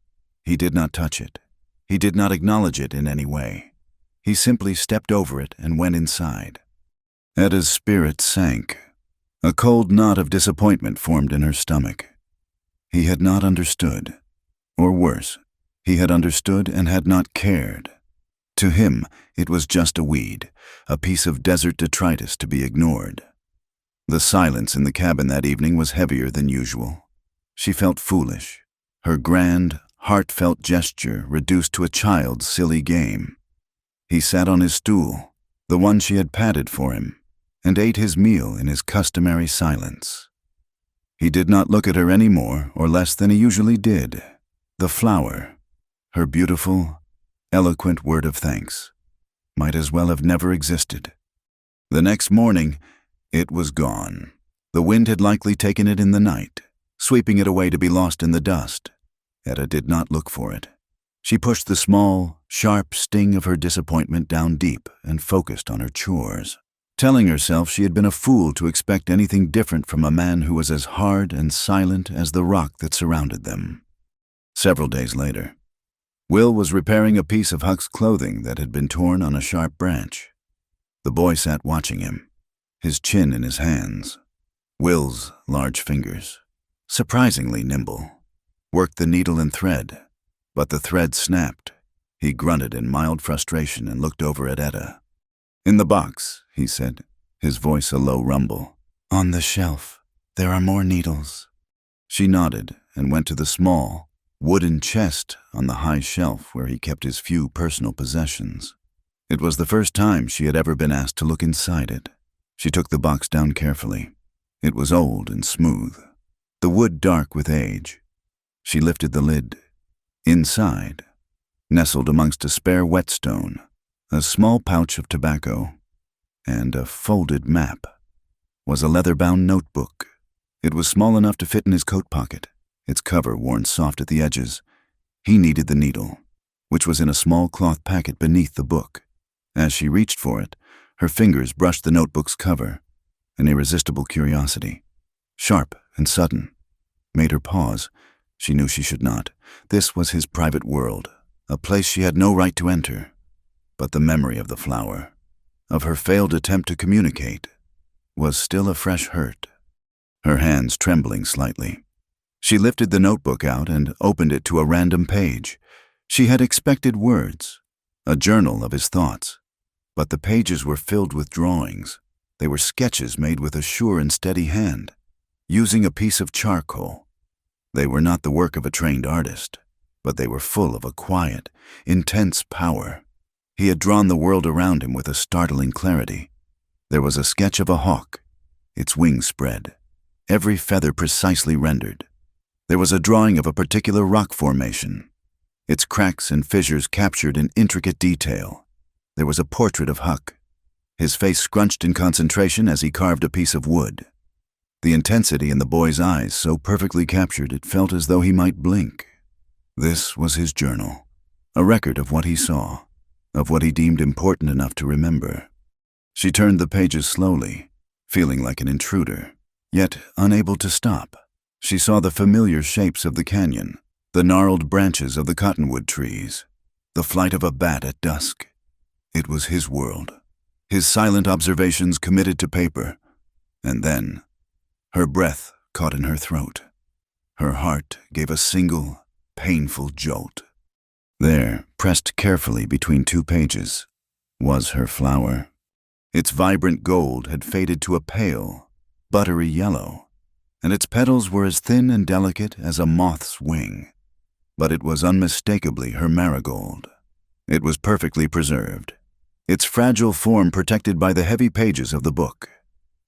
[SPEAKER 1] He did not touch it. He did not acknowledge it in any way. He simply stepped over it and went inside. Etta's spirit sank. A cold knot of disappointment formed in her stomach. He had not understood. Or worse, he had understood and had not cared. To him, it was just a weed, a piece of desert detritus to be ignored. The silence in the cabin that evening was heavier than usual. She felt foolish, her grand, heartfelt gesture reduced to a child's silly game. He sat on his stool, the one she had patted for him, and ate his meal in his customary silence. He did not look at her any more or less than he usually did. The flower, her beautiful, eloquent word of thanks, might as well have never existed. The next morning, it was gone. The wind had likely taken it in the night, sweeping it away to be lost in the dust. Etta did not look for it. She pushed the small, sharp sting of her disappointment down deep and focused on her chores, telling herself she had been a fool to expect anything different from a man who was as hard and silent as the rock that surrounded them. Several days later, Will was repairing a piece of Huck's clothing that had been torn on a sharp branch. The boy sat watching him, his chin in his hands. Will's large fingers, surprisingly nimble, worked the needle and thread, but the thread snapped. He grunted in mild frustration and looked over at Etta. "In the box," he said, his voice a low rumble. "On the shelf. There are more needles." She nodded and went to the small, wooden chest on the high shelf where he kept his few personal possessions. It was the first time she had ever been asked to look inside it. She took the box down carefully. It was old and smooth, the wood dark with age. She lifted the lid. Inside, nestled amongst a spare whetstone, a small pouch of tobacco, and a folded map, was a leather-bound notebook. It was small enough to fit in his coat pocket, its cover worn soft at the edges. He needed the needle. which was in a small cloth packet beneath the book. As she reached for it, her fingers brushed the notebook's cover. An irresistible curiosity, sharp and sudden, made her pause. She knew she should not. This was his private world, a place she had no right to enter. But the memory of the flower, of her failed attempt to communicate, was still a fresh hurt. Her hands trembling slightly, she lifted the notebook out and opened it to a random page. She had expected words, a journal of his thoughts, but the pages were filled with drawings. They were sketches made with a sure and steady hand, using a piece of charcoal. They were not the work of a trained artist, but they were full of a quiet, intense power. He had drawn the world around him with a startling clarity. There was a sketch of a hawk, its wings spread, every feather precisely rendered. There was a drawing of a particular rock formation, its cracks and fissures captured in intricate detail. There was a portrait of Huck, his face scrunched in concentration as he carved a piece of wood. The intensity in the boy's eyes so perfectly captured it felt as though he might blink. This was his journal, a record of what he saw, of what he deemed important enough to remember. She turned the pages slowly, feeling like an intruder, yet unable to stop. She saw the familiar shapes of the canyon, the gnarled branches of the cottonwood trees, the flight of a bat at dusk. It was his world, his silent observations committed to paper. And then, her breath caught in her throat. Her heart gave a single, painful jolt. There, pressed carefully between two pages, was her flower. Its vibrant gold had faded to a pale, buttery yellow, and its petals were as thin and delicate as a moth's wing. But it was unmistakably her marigold. It was perfectly preserved, its fragile form protected by the heavy pages of the book.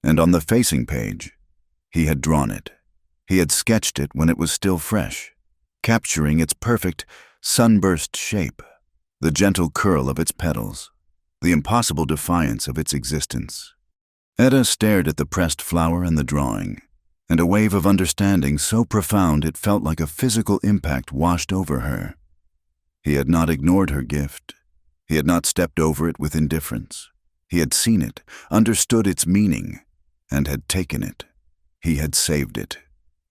[SPEAKER 1] And on the facing page, he had drawn it. He had sketched it when it was still fresh, capturing its perfect, sunburst shape, the gentle curl of its petals, the impossible defiance of its existence. Etta stared at the pressed flower and the drawing, and a wave of understanding so profound it felt like a physical impact washed over her. He had not ignored her gift. He had not stepped over it with indifference. He had seen it, understood its meaning, and had taken it. He had saved it.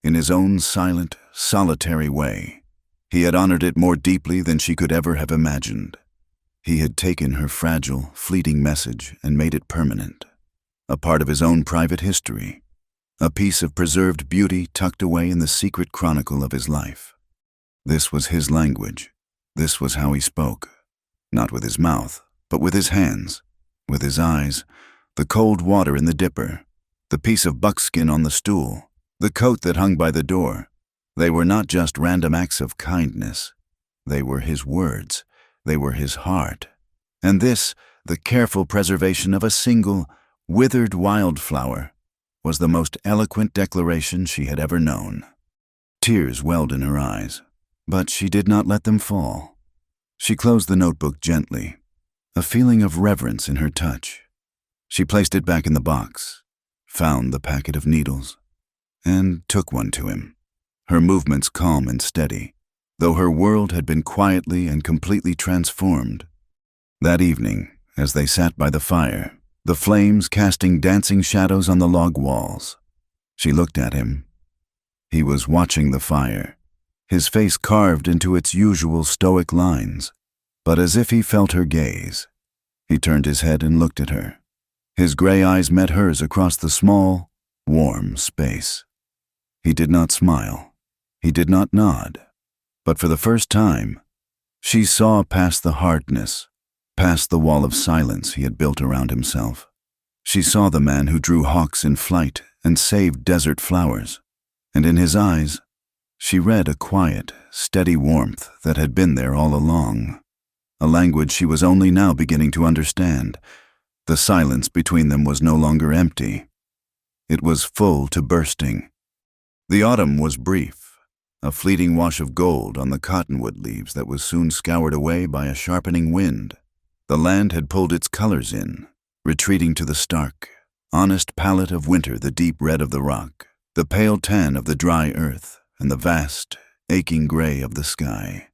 [SPEAKER 1] In his own silent, solitary way, he had honored it more deeply than she could ever have imagined. He had taken her fragile, fleeting message and made it permanent, a part of his own private history, a piece of preserved beauty tucked away in the secret chronicle of his life. This was his language. This was how he spoke, not with his mouth, but with his hands, with his eyes, the cold water in the dipper, the piece of buckskin on the stool, the coat that hung by the door. They were not just random acts of kindness. They were his words. They were his heart. And this, the careful preservation of a single, withered wildflower, was the most eloquent declaration she had ever known. Tears welled in her eyes, but she did not let them fall. She closed the notebook gently, a feeling of reverence in her touch. She placed it back in the box, found the packet of needles, and took one to him, her movements calm and steady, though her world had been quietly and completely transformed. That evening, as they sat by the fire, the flames casting dancing shadows on the log walls, she looked at him. He was watching the fire, his face carved into its usual stoic lines, but as if he felt her gaze, he turned his head and looked at her. His gray eyes met hers across the small, warm space. He did not smile. He did not nod. But for the first time, she saw past the hardness, past the wall of silence he had built around himself. She saw the man who drew hawks in flight and saved desert flowers, and in his eyes, she read a quiet, steady warmth that had been there all along, a language she was only now beginning to understand. The silence between them was no longer empty. It was full to bursting. The autumn was brief, a fleeting wash of gold on the cottonwood leaves that was soon scoured away by a sharpening wind. The land had pulled its colors in, retreating to the stark, honest palette of winter, the deep red of the rock, the pale tan of the dry earth, and the vast, aching gray of the sky.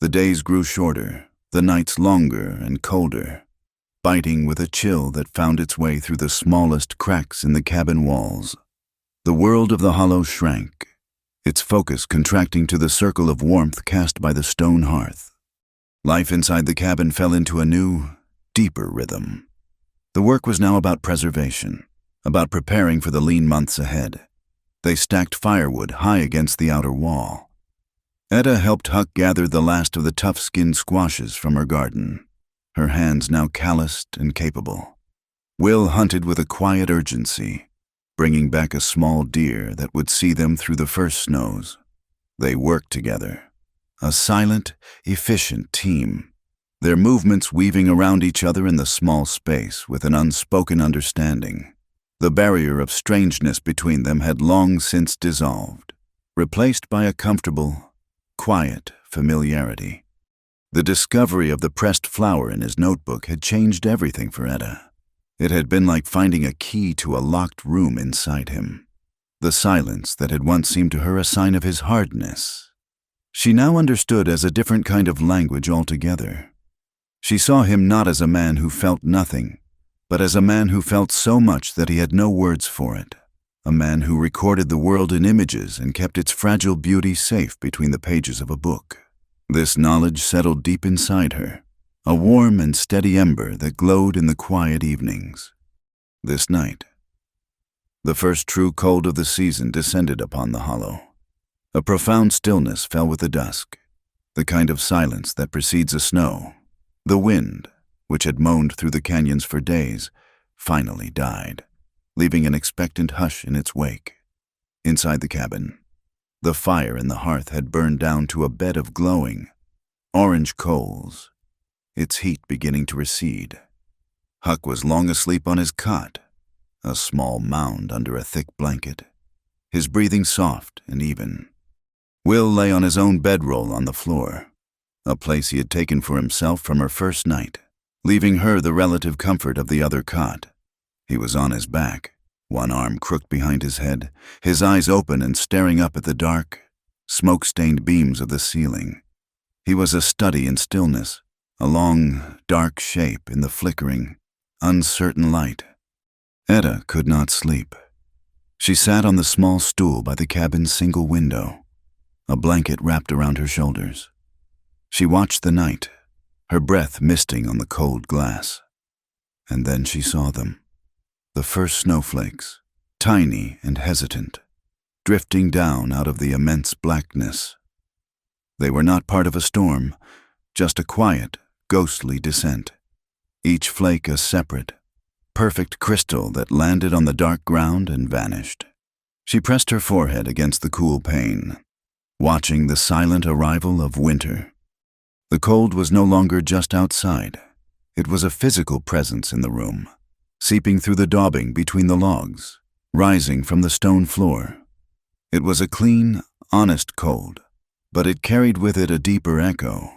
[SPEAKER 1] The days grew shorter, the nights longer and colder, biting with a chill that found its way through the smallest cracks in the cabin walls. The world of the hollow shrank, its focus contracting to the circle of warmth cast by the stone hearth. Life inside the cabin fell into a new, deeper rhythm. The work was now about preservation, about preparing for the lean months ahead. They stacked firewood high against the outer wall. Etta helped Huck gather the last of the tough-skinned squashes from her garden, her hands now calloused and capable. Will hunted with a quiet urgency, bringing back a small deer that would see them through the first snows. They worked together, a silent, efficient team, their movements weaving around each other in the small space with an unspoken understanding. The barrier of strangeness between them had long since dissolved, replaced by a comfortable, quiet familiarity. The discovery of the pressed flower in his notebook had changed everything for Etta. It had been like finding a key to a locked room inside him. The silence that had once seemed to her a sign of his hardness, she now understood as a different kind of language altogether. She saw him not as a man who felt nothing, but as a man who felt so much that he had no words for it. A man who recorded the world in images and kept its fragile beauty safe between the pages of a book. This knowledge settled deep inside her, a warm and steady ember that glowed in the quiet evenings. This night, the first true cold of the season descended upon the hollow. A profound stillness fell with the dusk, the kind of silence that precedes a snow. The wind, which had moaned through the canyons for days, finally died, leaving an expectant hush in its wake. Inside the cabin, the fire in the hearth had burned down to a bed of glowing, orange coals, its heat beginning to recede. Huck was long asleep on his cot, a small mound under a thick blanket, his breathing soft and even. Will lay on his own bedroll on the floor, a place he had taken for himself from her first night, leaving her the relative comfort of the other cot. He was on his back, one arm crooked behind his head, his eyes open and staring up at the dark, smoke-stained beams of the ceiling. He was a study in stillness, a long, dark shape in the flickering, uncertain light. Etta could not sleep. She sat on the small stool by the cabin's single window, a blanket wrapped around her shoulders. She watched the night, her breath misting on the cold glass. And then she saw them, the first snowflakes, tiny and hesitant, drifting down out of the immense blackness. They were not part of a storm, just a quiet, ghostly descent, each flake a separate, perfect crystal that landed on the dark ground and vanished. She pressed her forehead against the cool pane, watching the silent arrival of winter. The cold was no longer just outside. It was a physical presence in the room, seeping through the daubing between the logs, rising from the stone floor. It was a clean, honest cold, but it carried with it a deeper echo,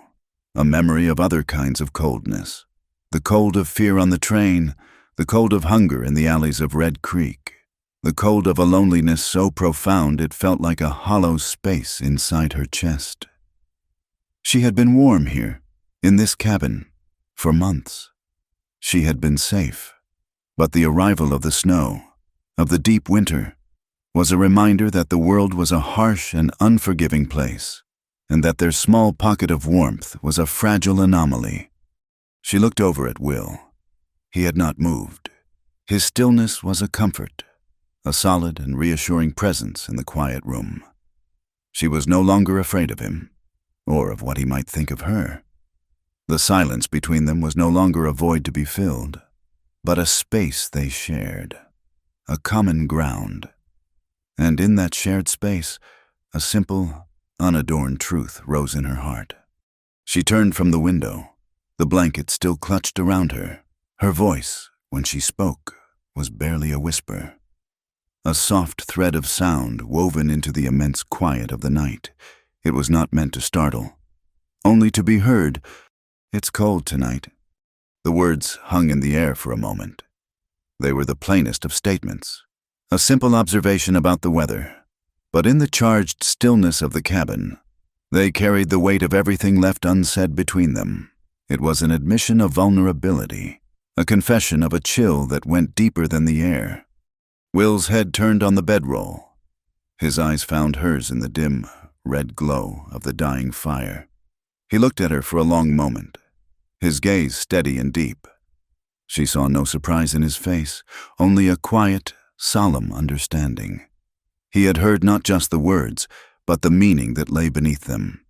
[SPEAKER 1] a memory of other kinds of coldness. The cold of fear on the train, the cold of hunger in the alleys of Red Creek, the cold of a loneliness so profound it felt like a hollow space inside her chest. She had been warm here, in this cabin, for months. She had been safe. But the arrival of the snow, of the deep winter, was a reminder that the world was a harsh and unforgiving place, and that their small pocket of warmth was a fragile anomaly. She looked over at Will. He had not moved. His stillness was a comfort, a solid and reassuring presence in the quiet room. She was no longer afraid of him, or of what he might think of her. The silence between them was no longer a void to be filled, but a space they shared, a common ground. And in that shared space, a simple, unadorned truth rose in her heart. She turned from the window, the blanket still clutched around her. Her voice, when she spoke, was barely a whisper, a soft thread of sound woven into the immense quiet of the night. It was not meant to startle, only to be heard. "It's cold tonight." The words hung in the air for a moment. They were the plainest of statements, a simple observation about the weather. But in the charged stillness of the cabin, They carried the weight of everything left unsaid between them. It was an admission of vulnerability, a confession of a chill that went deeper than the air. Will's head turned on the bedroll. His eyes found hers in the dim, red glow of the dying fire. He looked at her for a long moment, his gaze steady and deep. She saw no surprise in his face, only a quiet, solemn understanding. He had heard not just the words, but the meaning that lay beneath them.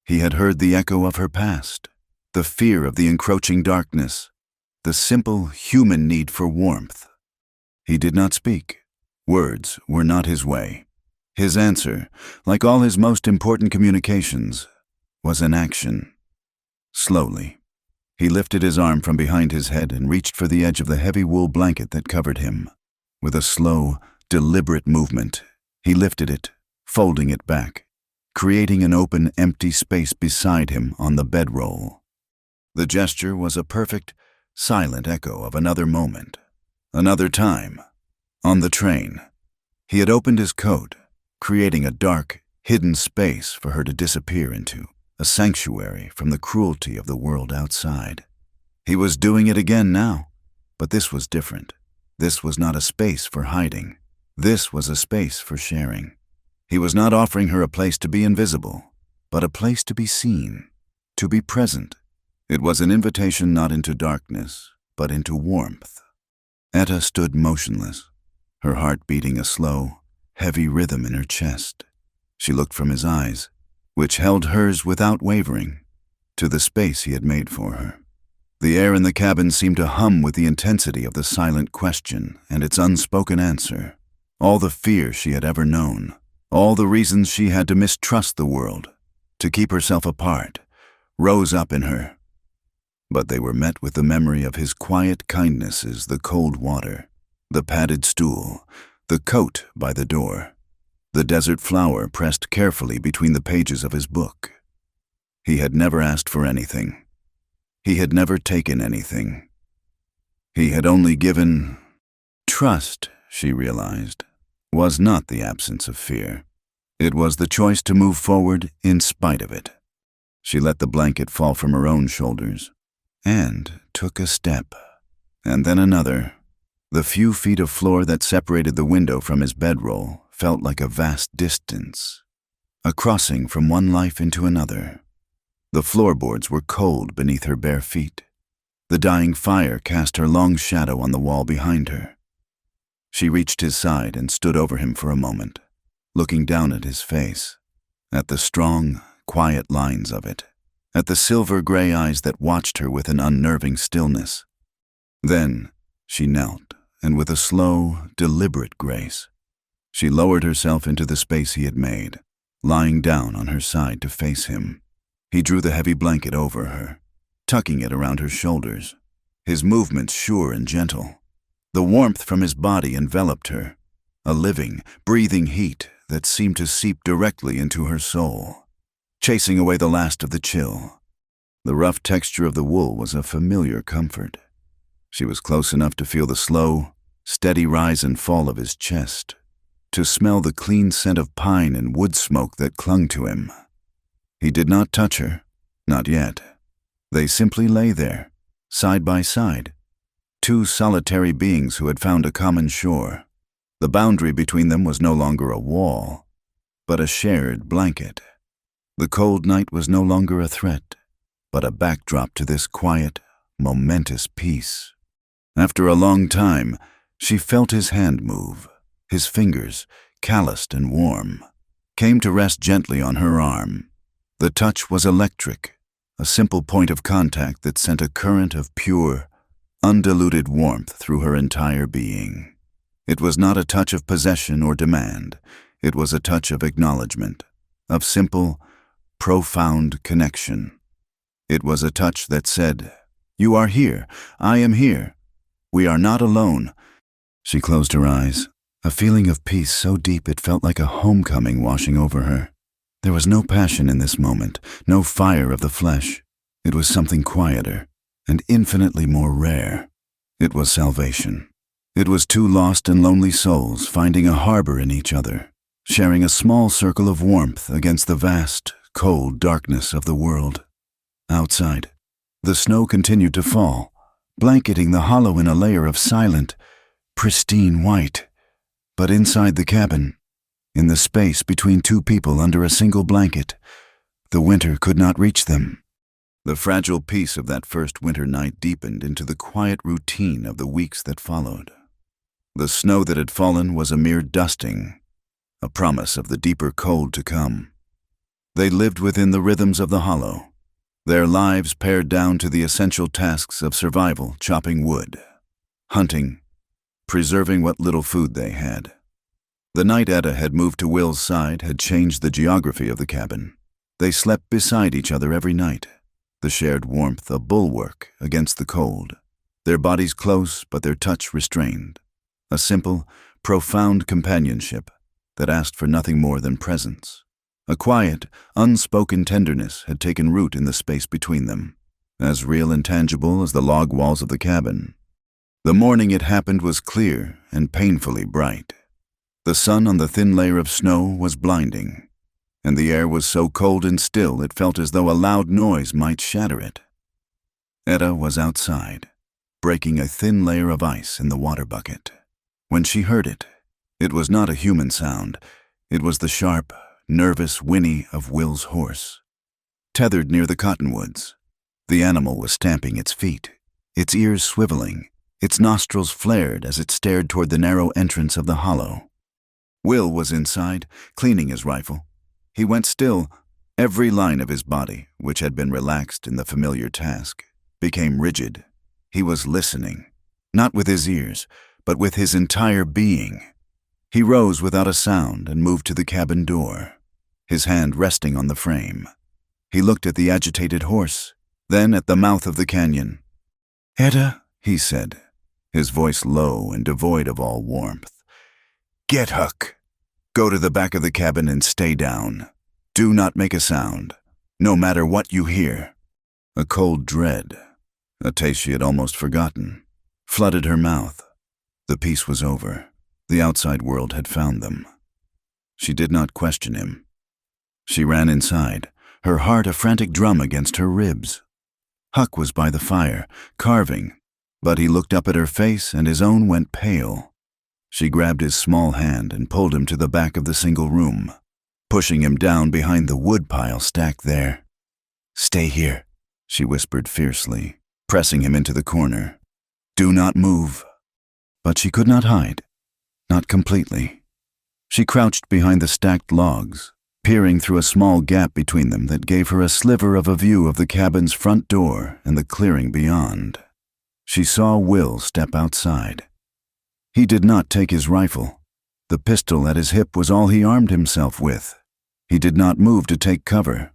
[SPEAKER 1] He had heard the echo of her past, the fear of the encroaching darkness, the simple human need for warmth. He did not speak. Words were not his way. His answer, like all his most important communications, was an action. Slowly, he lifted his arm from behind his head and reached for the edge of the heavy wool blanket that covered him. With a slow, deliberate movement, he lifted it, folding it back, creating an open, empty space beside him on the bedroll. The gesture was a perfect, silent echo of another moment, another time. On the train, he had opened his coat, creating a dark, hidden space for her to disappear into, a sanctuary from the cruelty of the world outside. He was doing it again now, but this was different. This was not a space for hiding. This was a space for sharing. He was not offering her a place to be invisible, but a place to be seen, to be present. It was an invitation not into darkness, but into warmth. Etta stood motionless, her heart beating a slow, heavy rhythm in her chest. She looked from his eyes, which held hers without wavering, to the space he had made for her. The air in the cabin seemed to hum with the intensity of the silent question and its unspoken answer. All the fear she had ever known, all the reasons she had to mistrust the world, to keep herself apart, rose up in her. But they were met with the memory of his quiet kindnesses, the cold water, the padded stool, the coat by the door, the desert flower pressed carefully between the pages of his book. He had never asked for anything. He had never taken anything. He had only given. Trust, she realized, was not the absence of fear. It was the choice to move forward in spite of it. She let the blanket fall from her own shoulders and took a step, and then another. The few feet of floor that separated the window from his bedroll felt like a vast distance, a crossing from one life into another. The floorboards were cold beneath her bare feet. The dying fire cast her long shadow on the wall behind her. She reached his side and stood over him for a moment, looking down at his face, at the strong, quiet lines of it, at the silver-gray eyes that watched her with an unnerving stillness. Then she knelt, and with a slow, deliberate grace, she lowered herself into the space he had made, lying down on her side to face him. He drew the heavy blanket over her, tucking it around her shoulders, his movements sure and gentle. The warmth from his body enveloped her, a living, breathing heat that seemed to seep directly into her soul, chasing away the last of the chill. The rough texture of the wool was a familiar comfort. She was close enough to feel the slow, steady rise and fall of his chest, to smell the clean scent of pine and wood smoke that clung to him. He did not touch her, not yet. They simply lay there, side by side, two solitary beings who had found a common shore. The boundary between them was no longer a wall, but a shared blanket. The cold night was no longer a threat, but a backdrop to this quiet, momentous peace. After a long time, she felt his hand move. His fingers, calloused and warm, came to rest gently on her arm. The touch was electric, a simple point of contact that sent a current of pure, undiluted warmth through her entire being. It was not a touch of possession or demand. It was a touch of acknowledgement, of simple, profound connection. It was a touch that said, "You are here. I am here. We are not alone." She closed her eyes, a feeling of peace so deep it felt like a homecoming washing over her. There was no passion in this moment, no fire of the flesh. It was something quieter and infinitely more rare. It was salvation. It was two lost and lonely souls finding a harbor in each other, sharing a small circle of warmth against the vast, cold darkness of the world. Outside, the snow continued to fall, blanketing the hollow in a layer of silent, pristine white. But inside the cabin, in the space between two people under a single blanket, the winter could not reach them. The fragile peace of that first winter night deepened into the quiet routine of the weeks that followed. The snow that had fallen was a mere dusting, a promise of the deeper cold to come. They lived within the rhythms of the hollow, their lives pared down to the essential tasks of survival, chopping wood, hunting, preserving what little food they had. The night Etta had moved to Will's side had changed the geography of the cabin. They slept beside each other every night, the shared warmth a bulwark against the cold, their bodies close but their touch restrained. A simple, profound companionship that asked for nothing more than presence. A quiet, unspoken tenderness had taken root in the space between them, as real and tangible as the log walls of the cabin. The morning it happened was clear and painfully bright. The sun on the thin layer of snow was blinding, and the air was so cold and still it felt as though a loud noise might shatter it. Etta was outside, breaking a thin layer of ice in the water bucket. When she heard it, it was not a human sound. It was the sharp, nervous whinny of Will's horse. Tethered near the cottonwoods, the animal was stamping its feet, its ears swiveling, its nostrils flared as it stared toward the narrow entrance of the hollow. Will was inside, cleaning his rifle. He went still. Every line of his body, which had been relaxed in the familiar task, became rigid. He was listening, not with his ears, but with his entire being. He rose without a sound and moved to the cabin door, his hand resting on the frame. He looked at the agitated horse, then at the mouth of the canyon. "Etta," he said, his voice low and devoid of all warmth. "Get Huck. Go to the back of the cabin and stay down. Do not make a sound, no matter what you hear." A cold dread, a taste she had almost forgotten, flooded her mouth. The peace was over. The outside world had found them. She did not question him. She ran inside, her heart a frantic drum against her ribs. Huck was by the fire, carving, but he looked up at her face and his own went pale. She grabbed his small hand and pulled him to the back of the single room, pushing him down behind the wood pile stacked there. "Stay here," she whispered fiercely, pressing him into the corner. "Do not move." But she could not hide, not completely. She crouched behind the stacked logs, peering through a small gap between them that gave her a sliver of a view of the cabin's front door and the clearing beyond. She saw Will step outside. He did not take his rifle. The pistol at his hip was all he armed himself with. He did not move to take cover.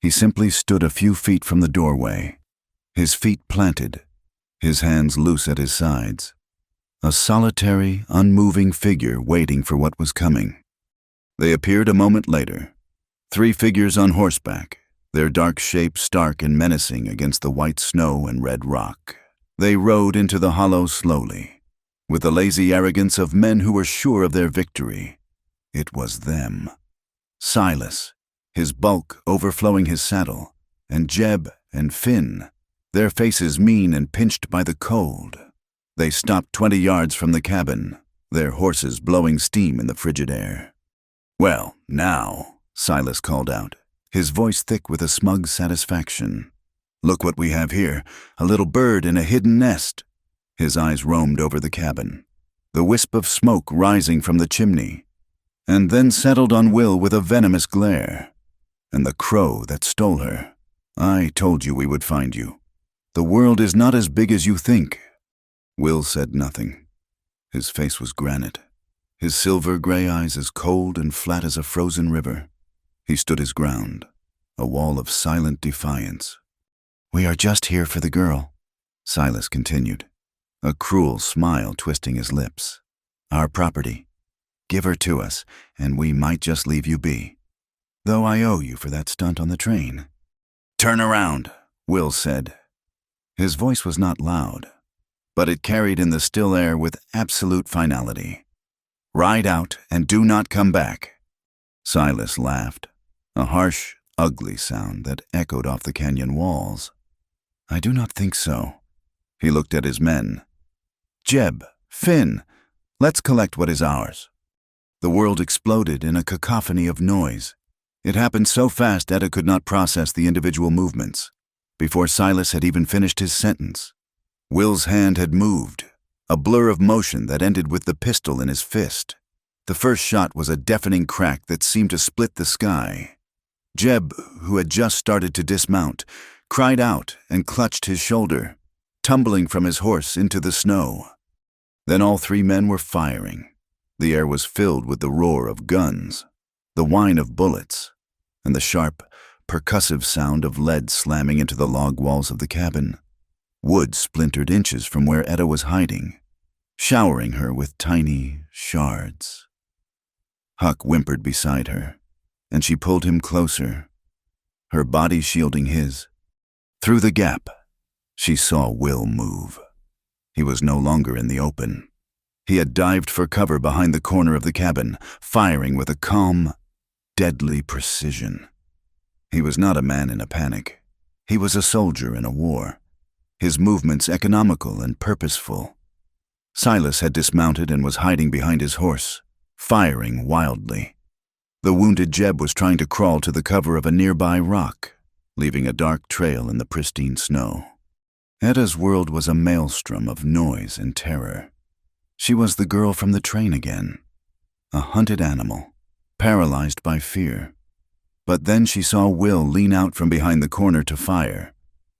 [SPEAKER 1] He simply stood a few feet from the doorway, his feet planted, his hands loose at his sides. A solitary, unmoving figure waiting for what was coming. They appeared a moment later. 3 figures on horseback, their dark shapes stark and menacing against the white snow and red rock. They rode into the hollow slowly, with the lazy arrogance of men who were sure of their victory. It was them. Silas, his bulk overflowing his saddle, and Jeb and Finn, their faces mean and pinched by the cold. They stopped 20 yards from the cabin, their horses blowing steam in the frigid air. "Well, now," Silas called out, his voice thick with a smug satisfaction. "Look what we have here, a little bird in a hidden nest." His eyes roamed over the cabin, the wisp of smoke rising from the chimney, and then settled on Will with a venomous glare. "And the crow that stole her. I told you we would find you. The world is not as big as you think." Will said nothing. His face was granite, his silver-gray eyes as cold and flat as a frozen river. He stood his ground, a wall of silent defiance. "We are just here for the girl," Silas continued, a cruel smile twisting his lips. "Our property. Give her to us, and we might just leave you be. Though I owe you for that stunt on the train." "Turn around," Will said. His voice was not loud, but it carried in the still air with absolute finality. "Ride out and do not come back." Silas laughed, a harsh, ugly sound that echoed off the canyon walls. "I do not think so." He looked at his men. "Jeb, Finn, let's collect what is ours." The world exploded in a cacophony of noise. It happened so fast Etta could not process the individual movements. Before Silas had even finished his sentence, Will's hand had moved, a blur of motion that ended with the pistol in his fist. The first shot was a deafening crack that seemed to split the sky. Jeb, who had just started to dismount, cried out and clutched his shoulder, tumbling from his horse into the snow. Then all three men were firing. The air was filled with the roar of guns, the whine of bullets, and the sharp, percussive sound of lead slamming into the log walls of the cabin. Wood splintered inches from where Etta was hiding, showering her with tiny shards. Huck whimpered beside her, and she pulled him closer, her body shielding his. Through the gap, she saw Will move. He was no longer in the open. He had dived for cover behind the corner of the cabin, firing with a calm, deadly precision. He was not a man in a panic. He was a soldier in a war, his movements economical and purposeful. Silas had dismounted and was hiding behind his horse, firing wildly. The wounded Jeb was trying to crawl to the cover of a nearby rock, leaving a dark trail in the pristine snow. Etta's world was a maelstrom of noise and terror. She was the girl from the train again, a hunted animal, paralyzed by fear. But then she saw Will lean out from behind the corner to fire,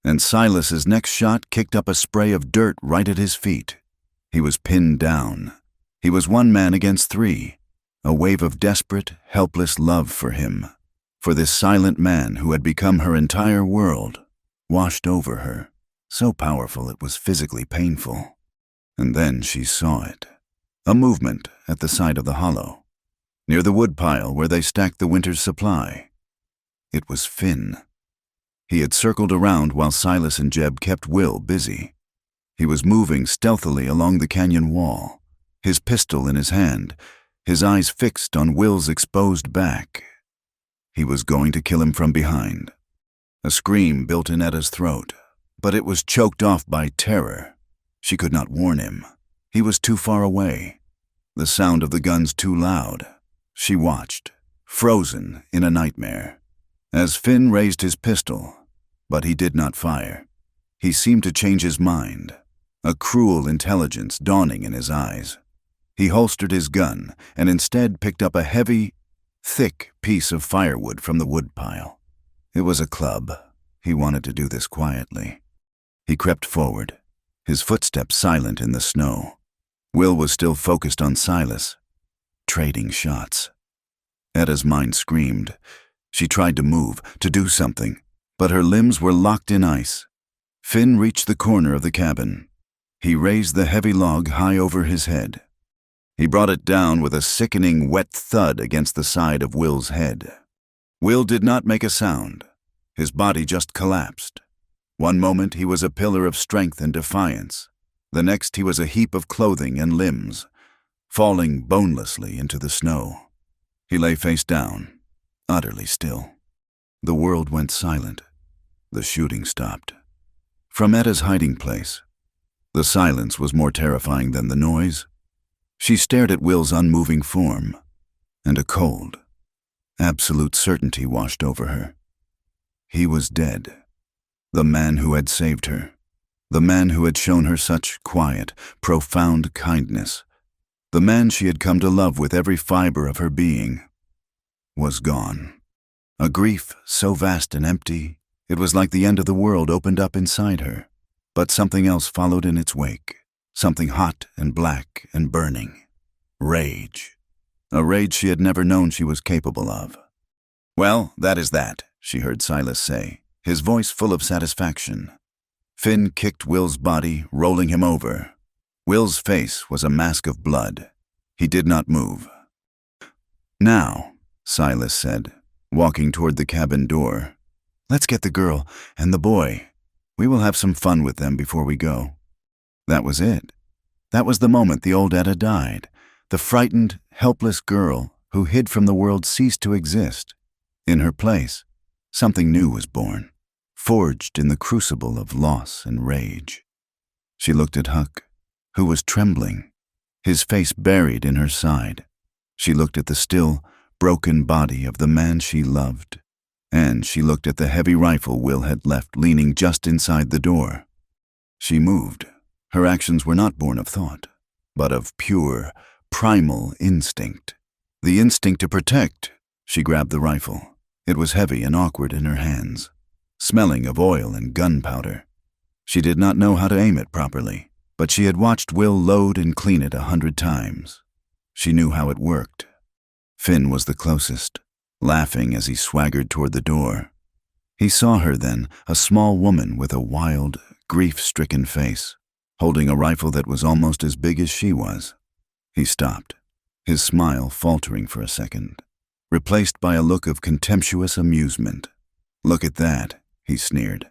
[SPEAKER 1] and Silas's next shot kicked up a spray of dirt right at his feet. He was pinned down. He was one man against three, a wave of desperate, helpless love for him, for this silent man who had become her entire world, washed over her, so powerful it was physically painful. And then she saw it, a movement at the side of the hollow, near the woodpile where they stacked the winter's supply. It was Finn. He had circled around while Silas and Jeb kept Will busy. He was moving stealthily along the canyon wall, his pistol in his hand, his eyes fixed on Will's exposed back. He was going to kill him from behind. A scream built in Etta's throat, but it was choked off by terror. She could not warn him. He was too far away. The sound of the guns too loud. She watched, frozen in a nightmare, as Finn raised his pistol, but he did not fire. He seemed to change his mind, a cruel intelligence dawning in his eyes. He holstered his gun and instead picked up a heavy, thick piece of firewood from the woodpile. It was a club. He wanted to do this quietly. He crept forward, his footsteps silent in the snow. Will was still focused on Silas, trading shots. Etta's mind screamed. She tried to move, to do something, but her limbs were locked in ice. Finn reached the corner of the cabin. He raised the heavy log high over his head. He brought it down with a sickening wet thud against the side of Will's head. Will did not make a sound. His body just collapsed. One moment he was a pillar of strength and defiance. The next he was a heap of clothing and limbs, falling bonelessly into the snow. He lay face down, utterly still. The world went silent. The shooting stopped. From Etta's hiding place, the silence was more terrifying than the noise. She stared at Will's unmoving form, and a cold, absolute certainty washed over her. He was dead. The man who had saved her, the man who had shown her such quiet, profound kindness, the man she had come to love with every fiber of her being, was gone. A grief so vast and empty, it was like the end of the world opened up inside her. But something else followed in its wake, something hot and black and burning. Rage. A rage she had never known she was capable of. "Well, that is that," she heard Silas say, his voice full of satisfaction. Finn kicked Will's body, rolling him over. Will's face was a mask of blood. He did not move. "Now," Silas said, walking toward the cabin door, "let's get the girl and the boy. We will have some fun with them before we go." That was it. That was the moment the old Etta died. The frightened, helpless girl who hid from the world ceased to exist. In her place, Something new was born, forged in the crucible of loss and rage. She looked at Huck, who was trembling, his face buried in her side. She looked at the still, broken body of the man she loved, and she looked at the heavy rifle Will had left leaning just inside the door. She moved. Her actions were not born of thought, but of pure, primal instinct. The instinct to protect. She grabbed the rifle. It was heavy and awkward in her hands, smelling of oil and gunpowder. She did not know how to aim it properly, but she had watched Will load and clean it 100 times. She knew how it worked. Finn was the closest, laughing as he swaggered toward the door. He saw her then, a small woman with a wild, grief-stricken face, holding a rifle that was almost as big as she was. He stopped, his smile faltering for a second, replaced by a look of contemptuous amusement. "Look at that," he sneered.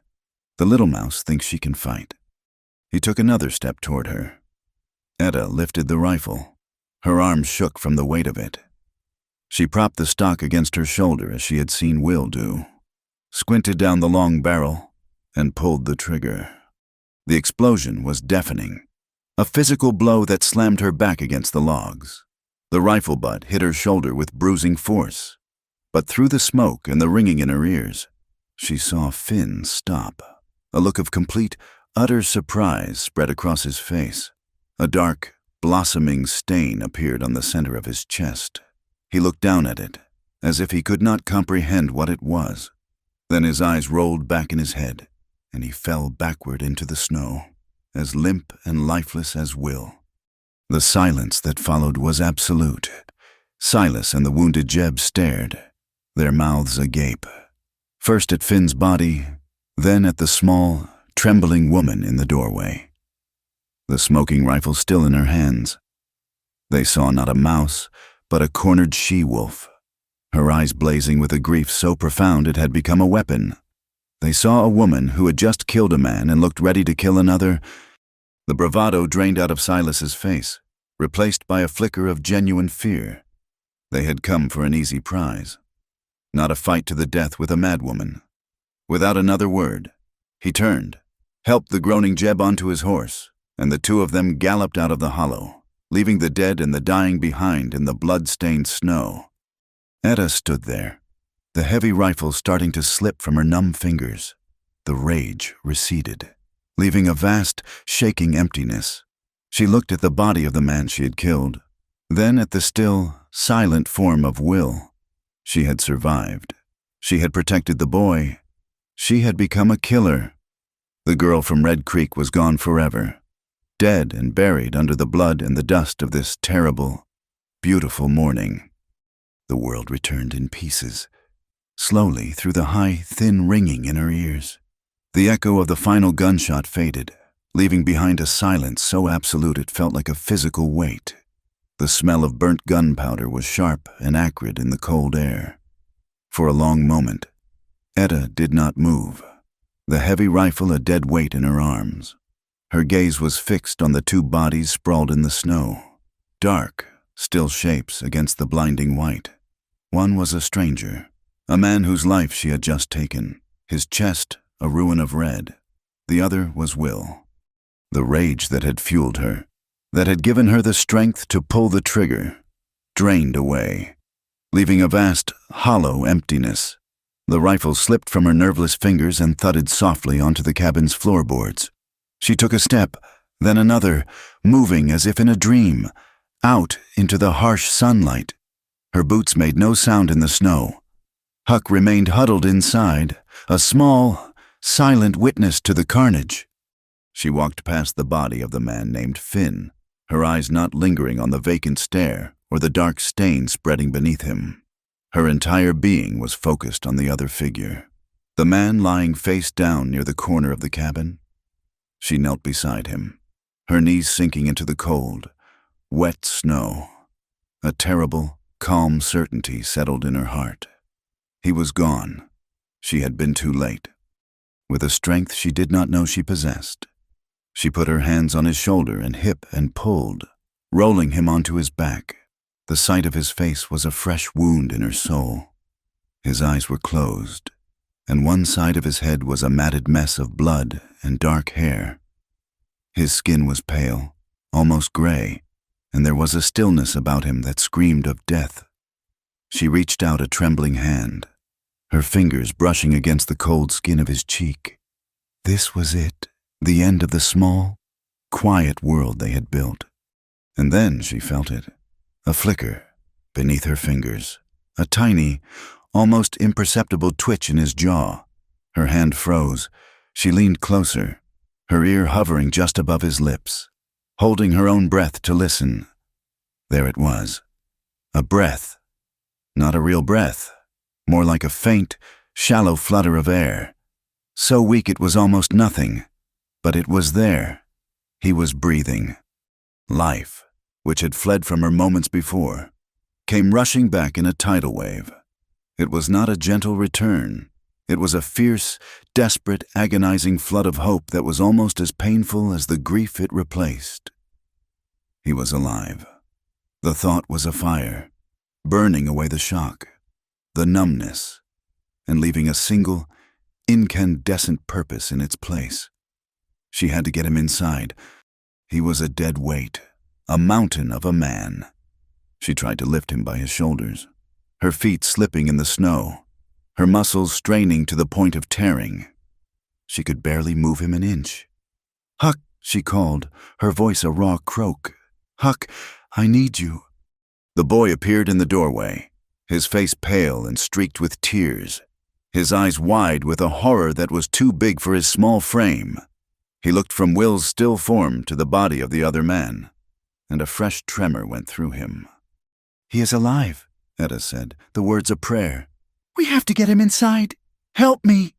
[SPEAKER 1] "The little mouse thinks she can fight." He took another step toward her. Etta lifted the rifle. Her arms shook from the weight of it. She propped the stock against her shoulder as she had seen Will do, squinted down the long barrel, and pulled the trigger. The explosion was deafening, a physical blow that slammed her back against the logs. The rifle butt hit her shoulder with bruising force, but through the smoke and the ringing in her ears, she saw Finn stop. A look of complete, utter surprise spread across his face. A dark, blossoming stain appeared on the center of his chest. He looked down at it, as if he could not comprehend what it was. Then his eyes rolled back in his head, and he fell backward into the snow, as limp and lifeless as Will. The silence that followed was absolute. Silas and the wounded Jeb stared, their mouths agape, first at Finn's body, then at the small, trembling woman in the doorway, the smoking rifle still in her hands. They saw not a mouse, but a cornered she-wolf, her eyes blazing with a grief so profound it had become a weapon. They saw a woman who had just killed a man and looked ready to kill another. The bravado drained out of Silas's face, replaced by a flicker of genuine fear. They had come for an easy prize, not a fight to the death with a madwoman. Without another word, he turned, helped the groaning Jeb onto his horse, and the two of them galloped out of the hollow, leaving the dead and the dying behind in the blood-stained snow. Etta stood there, the heavy rifle starting to slip from her numb fingers. The rage receded, leaving a vast, shaking emptiness. She looked at the body of the man she had killed, then at the still, silent form of Will. She had survived. She had protected the boy. She had become a killer. The girl from Red Creek was gone forever, dead and buried under the blood and the dust of this terrible, beautiful morning. The world returned in pieces, slowly through the high, thin ringing in her ears. The echo of the final gunshot faded, leaving behind a silence so absolute it felt like a physical weight. The smell of burnt gunpowder was sharp and acrid in the cold air. For a long moment, Etta did not move, the heavy rifle a dead weight in her arms. Her gaze was fixed on the two bodies sprawled in the snow, dark, still shapes against the blinding white. One was a stranger, a man whose life she had just taken, his chest a ruin of red. The other was Will. The rage that had fueled her, that had given her the strength to pull the trigger, drained away, leaving a vast, hollow emptiness. The rifle slipped from her nerveless fingers and thudded softly onto the cabin's floorboards. She took a step, then another, moving as if in a dream, out into the harsh sunlight. Her boots made no sound in the snow. Huck remained huddled inside, a small, silent witness to the carnage. She walked past the body of the man named Finn, her eyes not lingering on the vacant stare or the dark stain spreading beneath him. Her entire being was focused on the other figure, the man lying face down near the corner of the cabin. She knelt beside him, her knees sinking into the cold, wet snow. A terrible, calm certainty settled in her heart. He was gone. She had been too late. With a strength she did not know she possessed, she put her hands on his shoulder and hip and pulled, rolling him onto his back. The sight of his face was a fresh wound in her soul. His eyes were closed, and one side of his head was a matted mess of blood and dark hair. His skin was pale, almost gray, and there was a stillness about him that screamed of death. She reached out a trembling hand, her fingers brushing against the cold skin of his cheek. This was it, the end of the small, quiet world they had built. And then she felt it, a flicker beneath her fingers, a tiny, almost imperceptible twitch in his jaw. Her hand froze. She leaned closer, her ear hovering just above his lips, holding her own breath to listen. There it was, a breath. Not a real breath, more like a faint, shallow flutter of air. So weak it was almost nothing, but it was there. He was breathing. Life, which had fled from her moments before, came rushing back in a tidal wave. It was not a gentle return. It was a fierce, desperate, agonizing flood of hope that was almost as painful as the grief it replaced. He was alive. The thought was a fire, burning away the shock, the numbness, and leaving a single, incandescent purpose in its place. She had to get him inside. He was a dead weight, a mountain of a man. She tried to lift him by his shoulders, her feet slipping in the snow, her muscles straining to the point of tearing. She could barely move him an inch. "Huck," she called, her voice a raw croak. "Huck, I need you." The boy appeared in the doorway, his face pale and streaked with tears, his eyes wide with a horror that was too big for his small frame. He looked from Will's still form to the body of the other man, and a fresh tremor went through him. "He is alive," Etta said, the words a prayer. "We have to get him inside. Help me."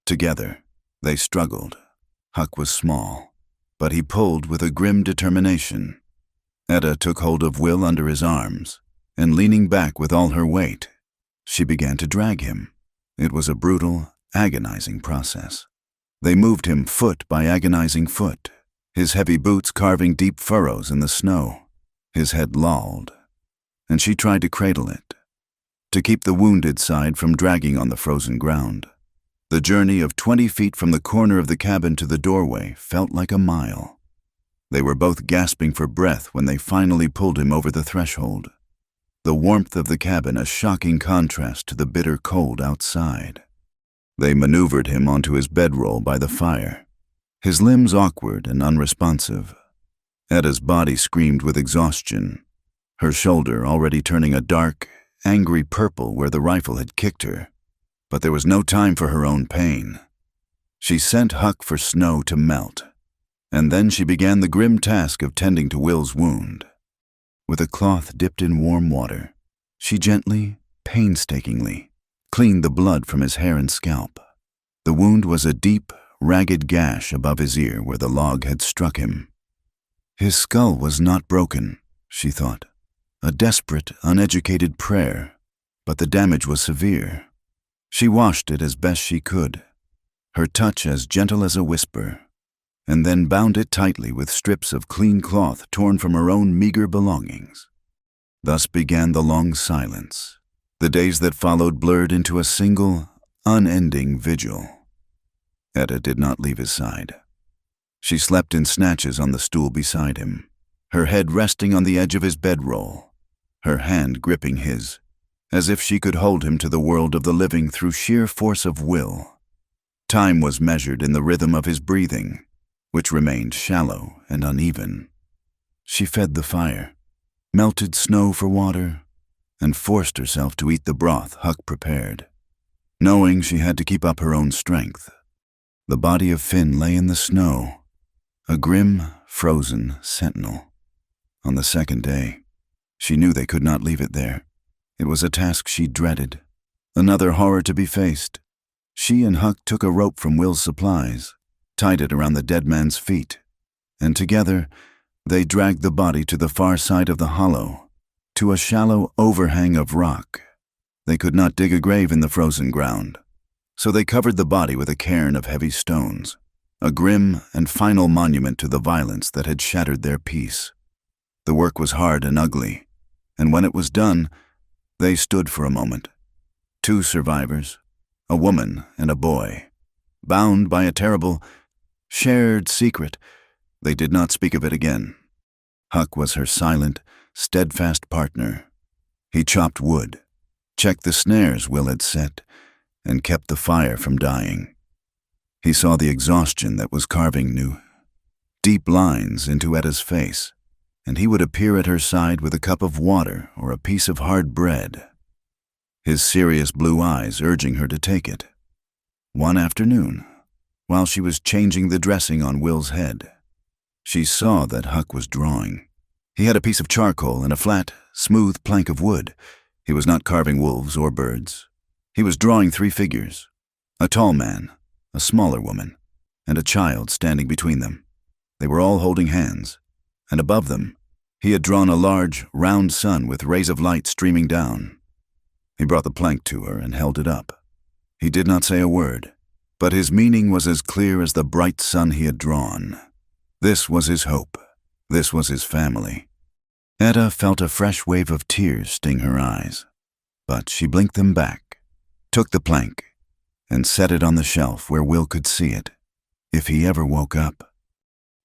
[SPEAKER 1] Together, they struggled. Huck was small, but he pulled with a grim determination. Etta took hold of Will under his arms, and leaning back with all her weight, she began to drag him. It was a brutal, agonizing process. They moved him foot by agonizing foot, his heavy boots carving deep furrows in the snow. His head lolled, and she tried to cradle it, to keep the wounded side from dragging on the frozen ground. The journey of 20 feet from the corner of the cabin to the doorway felt like a mile. They were both gasping for breath when they finally pulled him over the threshold. The warmth of the cabin a shocking contrast to the bitter cold outside. They maneuvered him onto his bedroll by the fire, his limbs awkward and unresponsive. Etta's body screamed with exhaustion, her shoulder already turning a dark, angry purple where the rifle had kicked her. But there was no time for her own pain. She sent Huck for snow to melt, and then she began the grim task of tending to Will's wound. With a cloth dipped in warm water, she gently, painstakingly, cleaned the blood from his hair and scalp. The wound was a deep, ragged gash above his ear where the log had struck him. His skull was not broken, she thought. A desperate, uneducated prayer, but the damage was severe. She washed it as best she could, her touch as gentle as a whisper, and then bound it tightly with strips of clean cloth torn from her own meager belongings. Thus began the long silence. The days that followed blurred into a single, unending vigil. Etta did not leave his side. She slept in snatches on the stool beside him, her head resting on the edge of his bedroll, her hand gripping his, as if she could hold him to the world of the living through sheer force of will. Time was measured in the rhythm of his breathing, which remained shallow and uneven. She fed the fire, melted snow for water, and forced herself to eat the broth Huck prepared, knowing she had to keep up her own strength. The body of Finn lay in the snow, a grim, frozen sentinel. On the second day, she knew they could not leave it there. It was a task she dreaded, another horror to be faced. She and Huck took a rope from Will's supplies, tied it around the dead man's feet, and together they dragged the body to the far side of the hollow, to a shallow overhang of rock. They could not dig a grave in the frozen ground, so they covered the body with a cairn of heavy stones, a grim and final monument to the violence that had shattered their peace. The work was hard and ugly, and when it was done, they stood for a moment, 2 survivors, A woman and a boy, bound by a terrible, shared secret. They did not speak of it again. Huck was her silent, steadfast partner. He chopped wood, checked the snares Will had set, and kept the fire from dying. He saw the exhaustion that was carving new, deep lines into Etta's face, and he would appear at her side with a cup of water or a piece of hard bread, his serious blue eyes urging her to take it. One afternoon, while she was changing the dressing on Will's head, she saw that Huck was drawing. He had a piece of charcoal and a flat, smooth plank of wood. He was not carving wolves or birds. He was drawing 3 figures, a tall man, a smaller woman, and a child standing between them. They were all holding hands, and above them, he had drawn a large, round sun with rays of light streaming down. He brought the plank to her and held it up. He did not say a word, but his meaning was as clear as the bright sun he had drawn. This was his hope. This was his family. Etta felt a fresh wave of tears sting her eyes, but she blinked them back, took the plank, and set it on the shelf where Will could see it, if he ever woke up.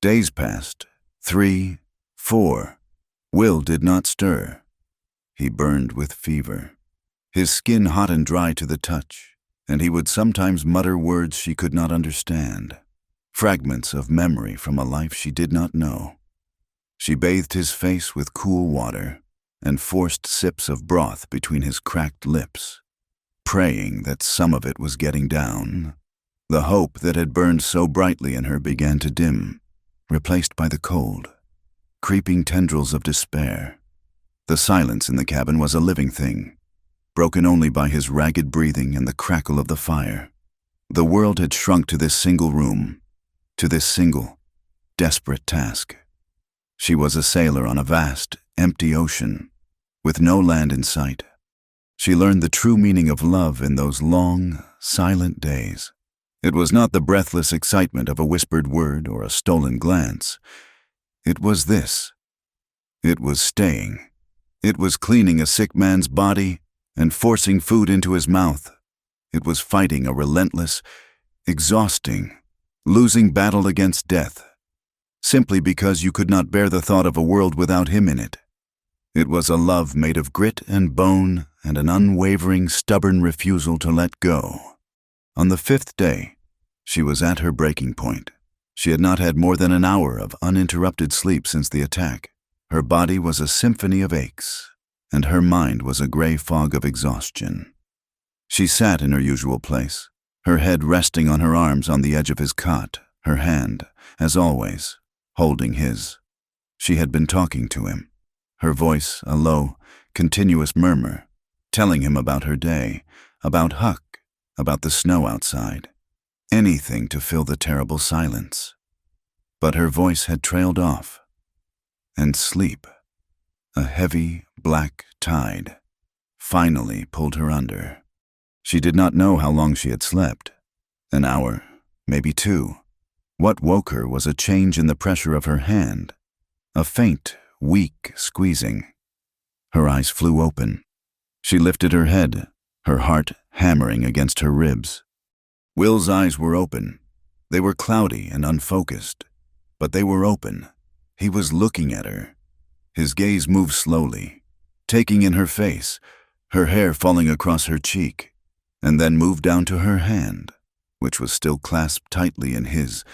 [SPEAKER 1] Days passed, 3, 4. Will did not stir. He burned with fever, his skin hot and dry to the touch, and he would sometimes mutter words she could not understand, fragments of memory from a life she did not know. She bathed his face with cool water and forced sips of broth between his cracked lips, praying that some of it was getting down. The hope that had burned so brightly in her began to dim, replaced by the cold, creeping tendrils of despair. The silence in the cabin was a living thing, broken only by his ragged breathing and the crackle of the fire. The world had shrunk to this single room, to this single, desperate task. She was a sailor on a vast, empty ocean, with no land in sight. She learned the true meaning of love in those long, silent days. It was not the breathless excitement of a whispered word or a stolen glance. It was this. It was staying. It was cleaning a sick man's body and forcing food into his mouth. It was fighting a relentless, exhausting, losing battle against death, simply because you could not bear the thought of a world without him in it. It was a love made of grit and bone and an unwavering, stubborn refusal to let go. On the 5th day, she was at her breaking point. She had not had more than an hour of uninterrupted sleep since the attack. Her body was a symphony of aches, and her mind was a gray fog of exhaustion. She sat in her usual place, her head resting on her arms on the edge of his cot, her hand, as always, holding his. She had been talking to him, her voice a low, continuous murmur, telling him about her day, about Huck, about the snow outside, anything to fill the terrible silence. But her voice had trailed off, and sleep, a heavy, black tide, finally pulled her under. She did not know how long she had slept. An hour, maybe 2. What woke her was a change in the pressure of her hand, a faint, weak squeezing. Her eyes flew open. She lifted her head, her heart hammering against her ribs. Will's eyes were open. They were cloudy and unfocused, but they were open. He was looking at her. His gaze moved slowly, taking in her face, her hair falling across her cheek, and then moved down to her hand, which was still clasped tightly in his.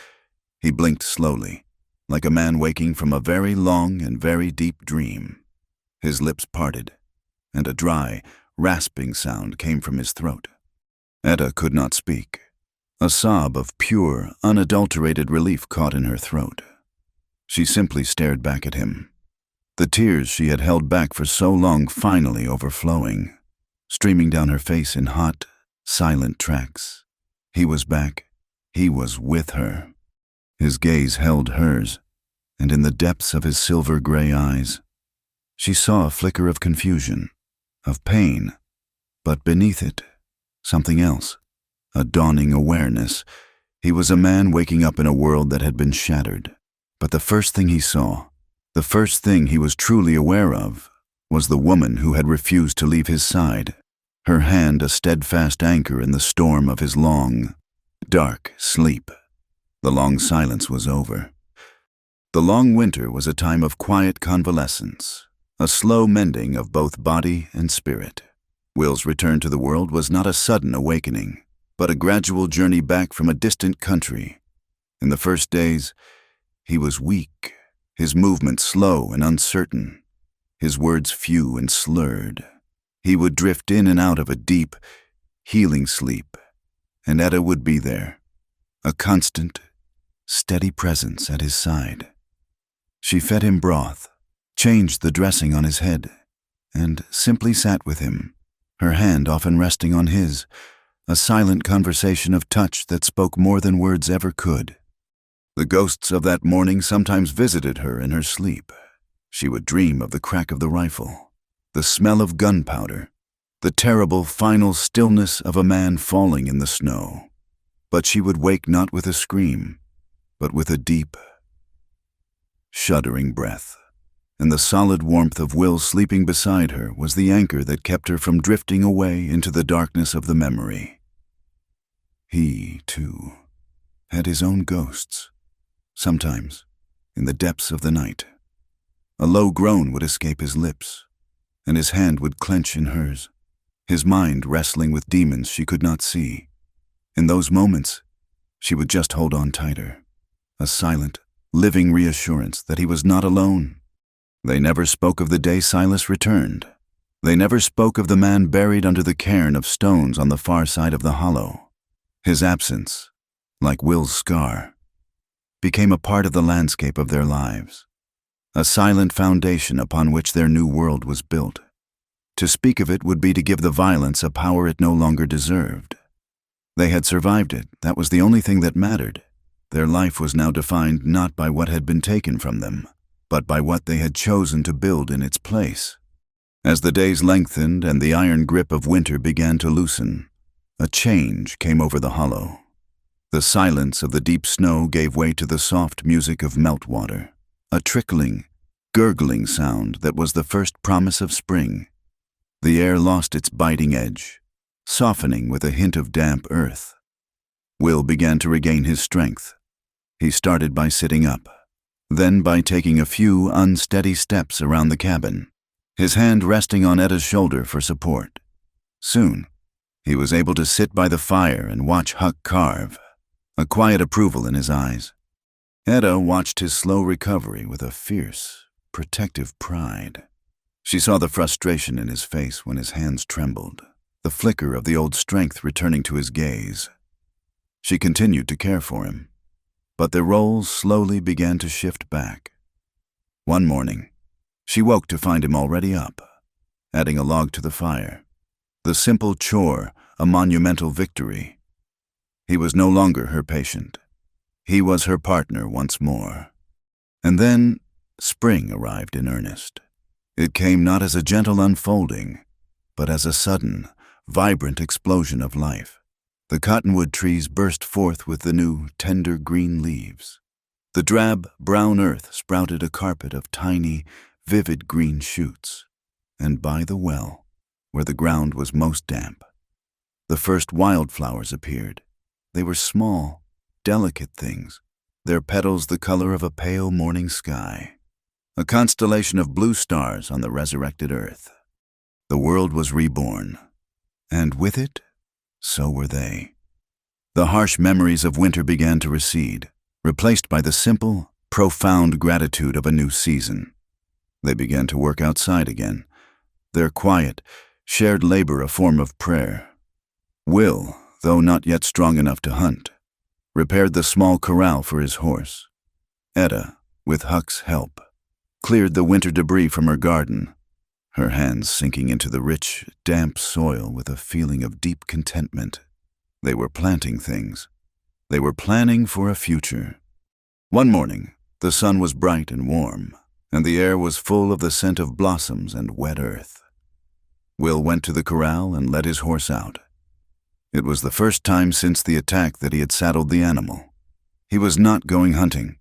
[SPEAKER 1] He blinked slowly, like a man waking from a very long and very deep dream. His lips parted, and a dry, rasping sound came from his throat. Etta could not speak. A sob of pure, unadulterated relief caught in her throat. She simply stared back at him, the tears she had held back for so long finally overflowing, streaming down her face in hot, silent tracks. He was back. He was with her. His gaze held hers, and in the depths of his silver-gray eyes, she saw a flicker of confusion, of pain, but beneath it, something else, a dawning awareness. He was a man waking up in a world that had been shattered. But the first thing he saw, the first thing he was truly aware of, was the woman who had refused to leave his side. her hand a steadfast anchor in the storm of his long, dark sleep. The long silence was over. The long winter was a time of quiet convalescence, a slow mending of both body and spirit. Will's return to the world was not a sudden awakening, but a gradual journey back from a distant country. In the first days, he was weak, his movements slow and uncertain, his words few and slurred. He would drift in and out of a deep, healing sleep, and Etta would be there, a constant, steady presence at his side. She fed him broth, changed the dressing on his head, and simply sat with him, her hand often resting on his, a silent conversation of touch that spoke more than words ever could. The ghosts of that morning sometimes visited her in her sleep. She would dream of the crack of the rifle, the smell of gunpowder, the terrible final stillness of a man falling in the snow. But she would wake not with a scream, but with a deep, shuddering breath. And the solid warmth of Will sleeping beside her was the anchor that kept her from drifting away into the darkness of the memory. He, too, had his own ghosts. Sometimes, in the depths of the night, a low groan would escape his lips, and his hand would clench in hers, his mind wrestling with demons she could not see. In those moments, she would just hold on tighter, a silent, living reassurance that he was not alone. They never spoke of the day Silas returned. They never spoke of the man buried under the cairn of stones on the far side of the hollow. His absence, like Will's scar, became a part of the landscape of their lives, a silent foundation upon which their new world was built. To speak of it would be to give the violence a power it no longer deserved. They had survived it. That was the only thing that mattered. Their life was now defined not by what had been taken from them, but by what they had chosen to build in its place. As the days lengthened and the iron grip of winter began to loosen, a change came over the hollow. The silence of the deep snow gave way to the soft music of meltwater, a trickling, gurgling sound that was the first promise of spring. The air lost its biting edge, softening with a hint of damp earth. Will began to regain his strength. He started by sitting up, then by taking a few unsteady steps around the cabin, his hand resting on Etta's shoulder for support. Soon, he was able to sit by the fire and watch Huck carve, a quiet approval in his eyes. Etta watched his slow recovery with a fierce, protective pride. She saw the frustration in his face when his hands trembled, the flicker of the old strength returning to his gaze. She continued to care for him, but their roles slowly began to shift back. One morning, she woke to find him already up, adding a log to the fire. The simple chore, a monumental victory. He was no longer her patient. He was her partner once more. And then, spring arrived in earnest. It came not as a gentle unfolding, but as a sudden, vibrant explosion of life. The cottonwood trees burst forth with the new, tender green leaves. The drab, brown earth sprouted a carpet of tiny, vivid green shoots. And by the well, where the ground was most damp, the first wildflowers appeared. They were small, delicate things, their petals the color of a pale morning sky, a constellation of blue stars on the resurrected earth. The world was reborn, and with it, so were they. The harsh memories of winter began to recede, replaced by the simple, profound gratitude of a new season. They began to work outside again, their quiet, shared labor a form of prayer. Will, though not yet strong enough to hunt, repaired the small corral for his horse. Etta, with Huck's help, cleared the winter debris from her garden, her hands sinking into the rich, damp soil with a feeling of deep contentment. They were planting things. They were planning for a future. One morning, the sun was bright and warm, and the air was full of the scent of blossoms and wet earth. Will went to the corral and led his horse out. It was the first time since the attack that he had saddled the animal. He was not going hunting.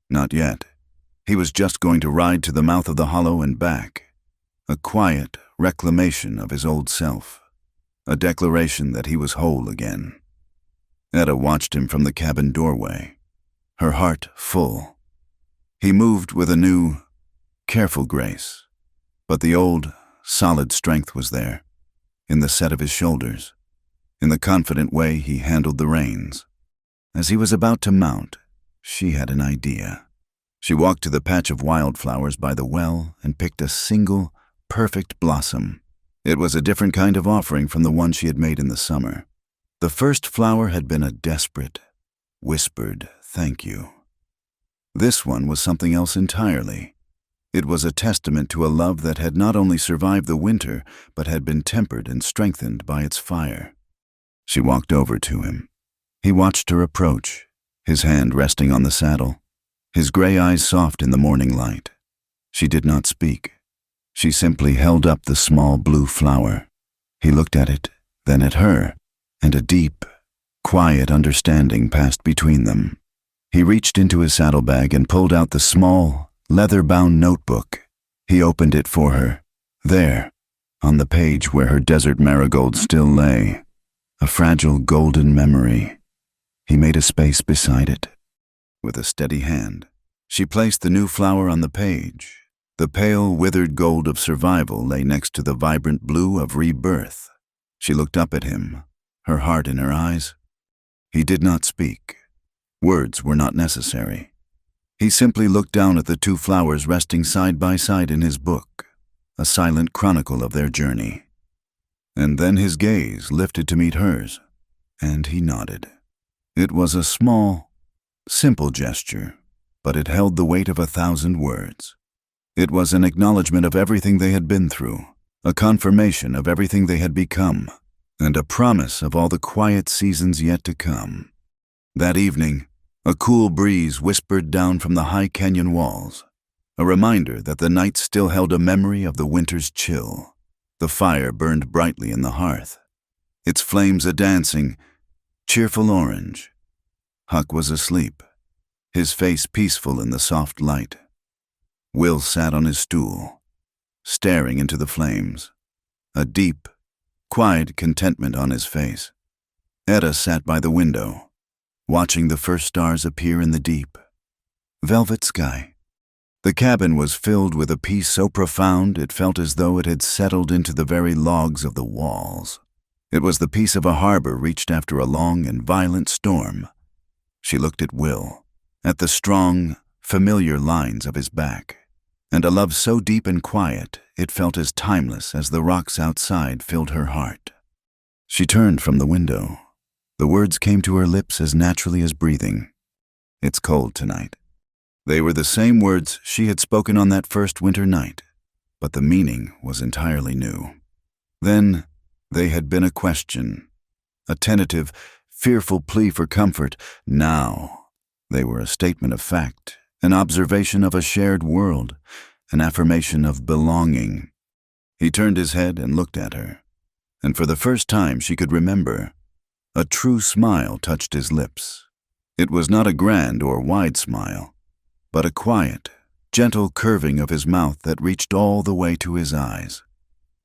[SPEAKER 1] Not yet. He was just going to ride to the mouth of the hollow and back. A quiet reclamation of his old self. a declaration that he was whole again. Etta watched him from the cabin doorway, her heart full. He moved with a new, careful grace, but the old, solid strength was there, in the set of his shoulders, in the confident way he handled the reins. As he was about to mount, she had an idea. She walked to the patch of wildflowers by the well and picked a single, perfect blossom. It was a different kind of offering from the one she had made in the summer. The first flower had been a desperate, whispered thank you. This one was something else entirely. It was a testament to a love that had not only survived the winter, but had been tempered and strengthened by its fire. She walked over to him. He watched her approach, his hand resting on the saddle, his gray eyes soft in the morning light. She did not speak. She simply held up the small blue flower. He looked at it, then at her, and a deep, quiet understanding passed between them. He reached into his saddlebag and pulled out the small, leather-bound notebook. He opened it for her. There, on the page where her desert marigold still lay, a fragile golden memory. He made a space beside it. With a steady hand, she placed the new flower on the page. The pale, withered gold of survival lay next to the vibrant blue of rebirth. She looked up at him, her heart in her eyes. He did not speak. Words were not necessary. He simply looked down at the two flowers resting side by side in his book, a silent chronicle of their journey. And then his gaze lifted to meet hers, and he nodded. It was a small, simple gesture, but it held the weight of 1,000 words. It was an acknowledgement of everything they had been through, a confirmation of everything they had become, and a promise of all the quiet seasons yet to come. That evening, a cool breeze whispered down from the high canyon walls, a reminder that the night still held a memory of the winter's chill. The fire burned brightly in the hearth, its flames a dancing, cheerful orange. Huck was asleep, his face peaceful in the soft light. Will sat on his stool, staring into the flames, a deep, quiet contentment on his face. Etta sat by the window, watching the first stars appear in the deep, velvet sky. The cabin was filled with a peace so profound it felt as though it had settled into the very logs of the walls. It was the peace of a harbor reached after a long and violent storm. She looked at Will, at the strong, familiar lines of his back, and a love so deep and quiet it felt as timeless as the rocks outside filled her heart. She turned from the window. The words came to her lips as naturally as breathing. "It's cold tonight." They were the same words she had spoken on that first winter night, but the meaning was entirely new. Then they had been a question, a tentative, fearful plea for comfort. Now they were a statement of fact, an observation of a shared world, an affirmation of belonging. He turned his head and looked at her, and for the first time she could remember, a true smile touched his lips. It was not a grand or wide smile, but a quiet, gentle curving of his mouth that reached all the way to his eyes.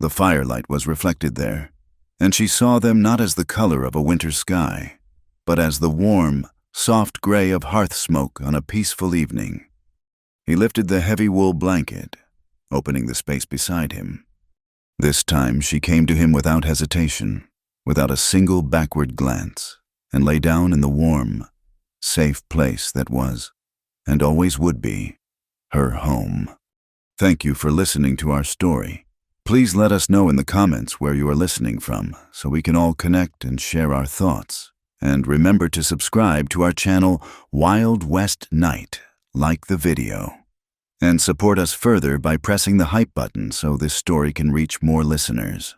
[SPEAKER 1] The firelight was reflected there, and she saw them not as the color of a winter sky, but as the warm, soft gray of hearth smoke on a peaceful evening. He lifted the heavy wool blanket, opening the space beside him. This time she came to him without hesitation, without a single backward glance, and lay down in the warm, safe place that was, and always would be, her home. Thank you for listening to our story. Please let us know in the comments where you are listening from so we can all connect and share our thoughts. And remember to subscribe to our channel Wild West Night, like the video. And support us further by pressing the hype button so this story can reach more listeners.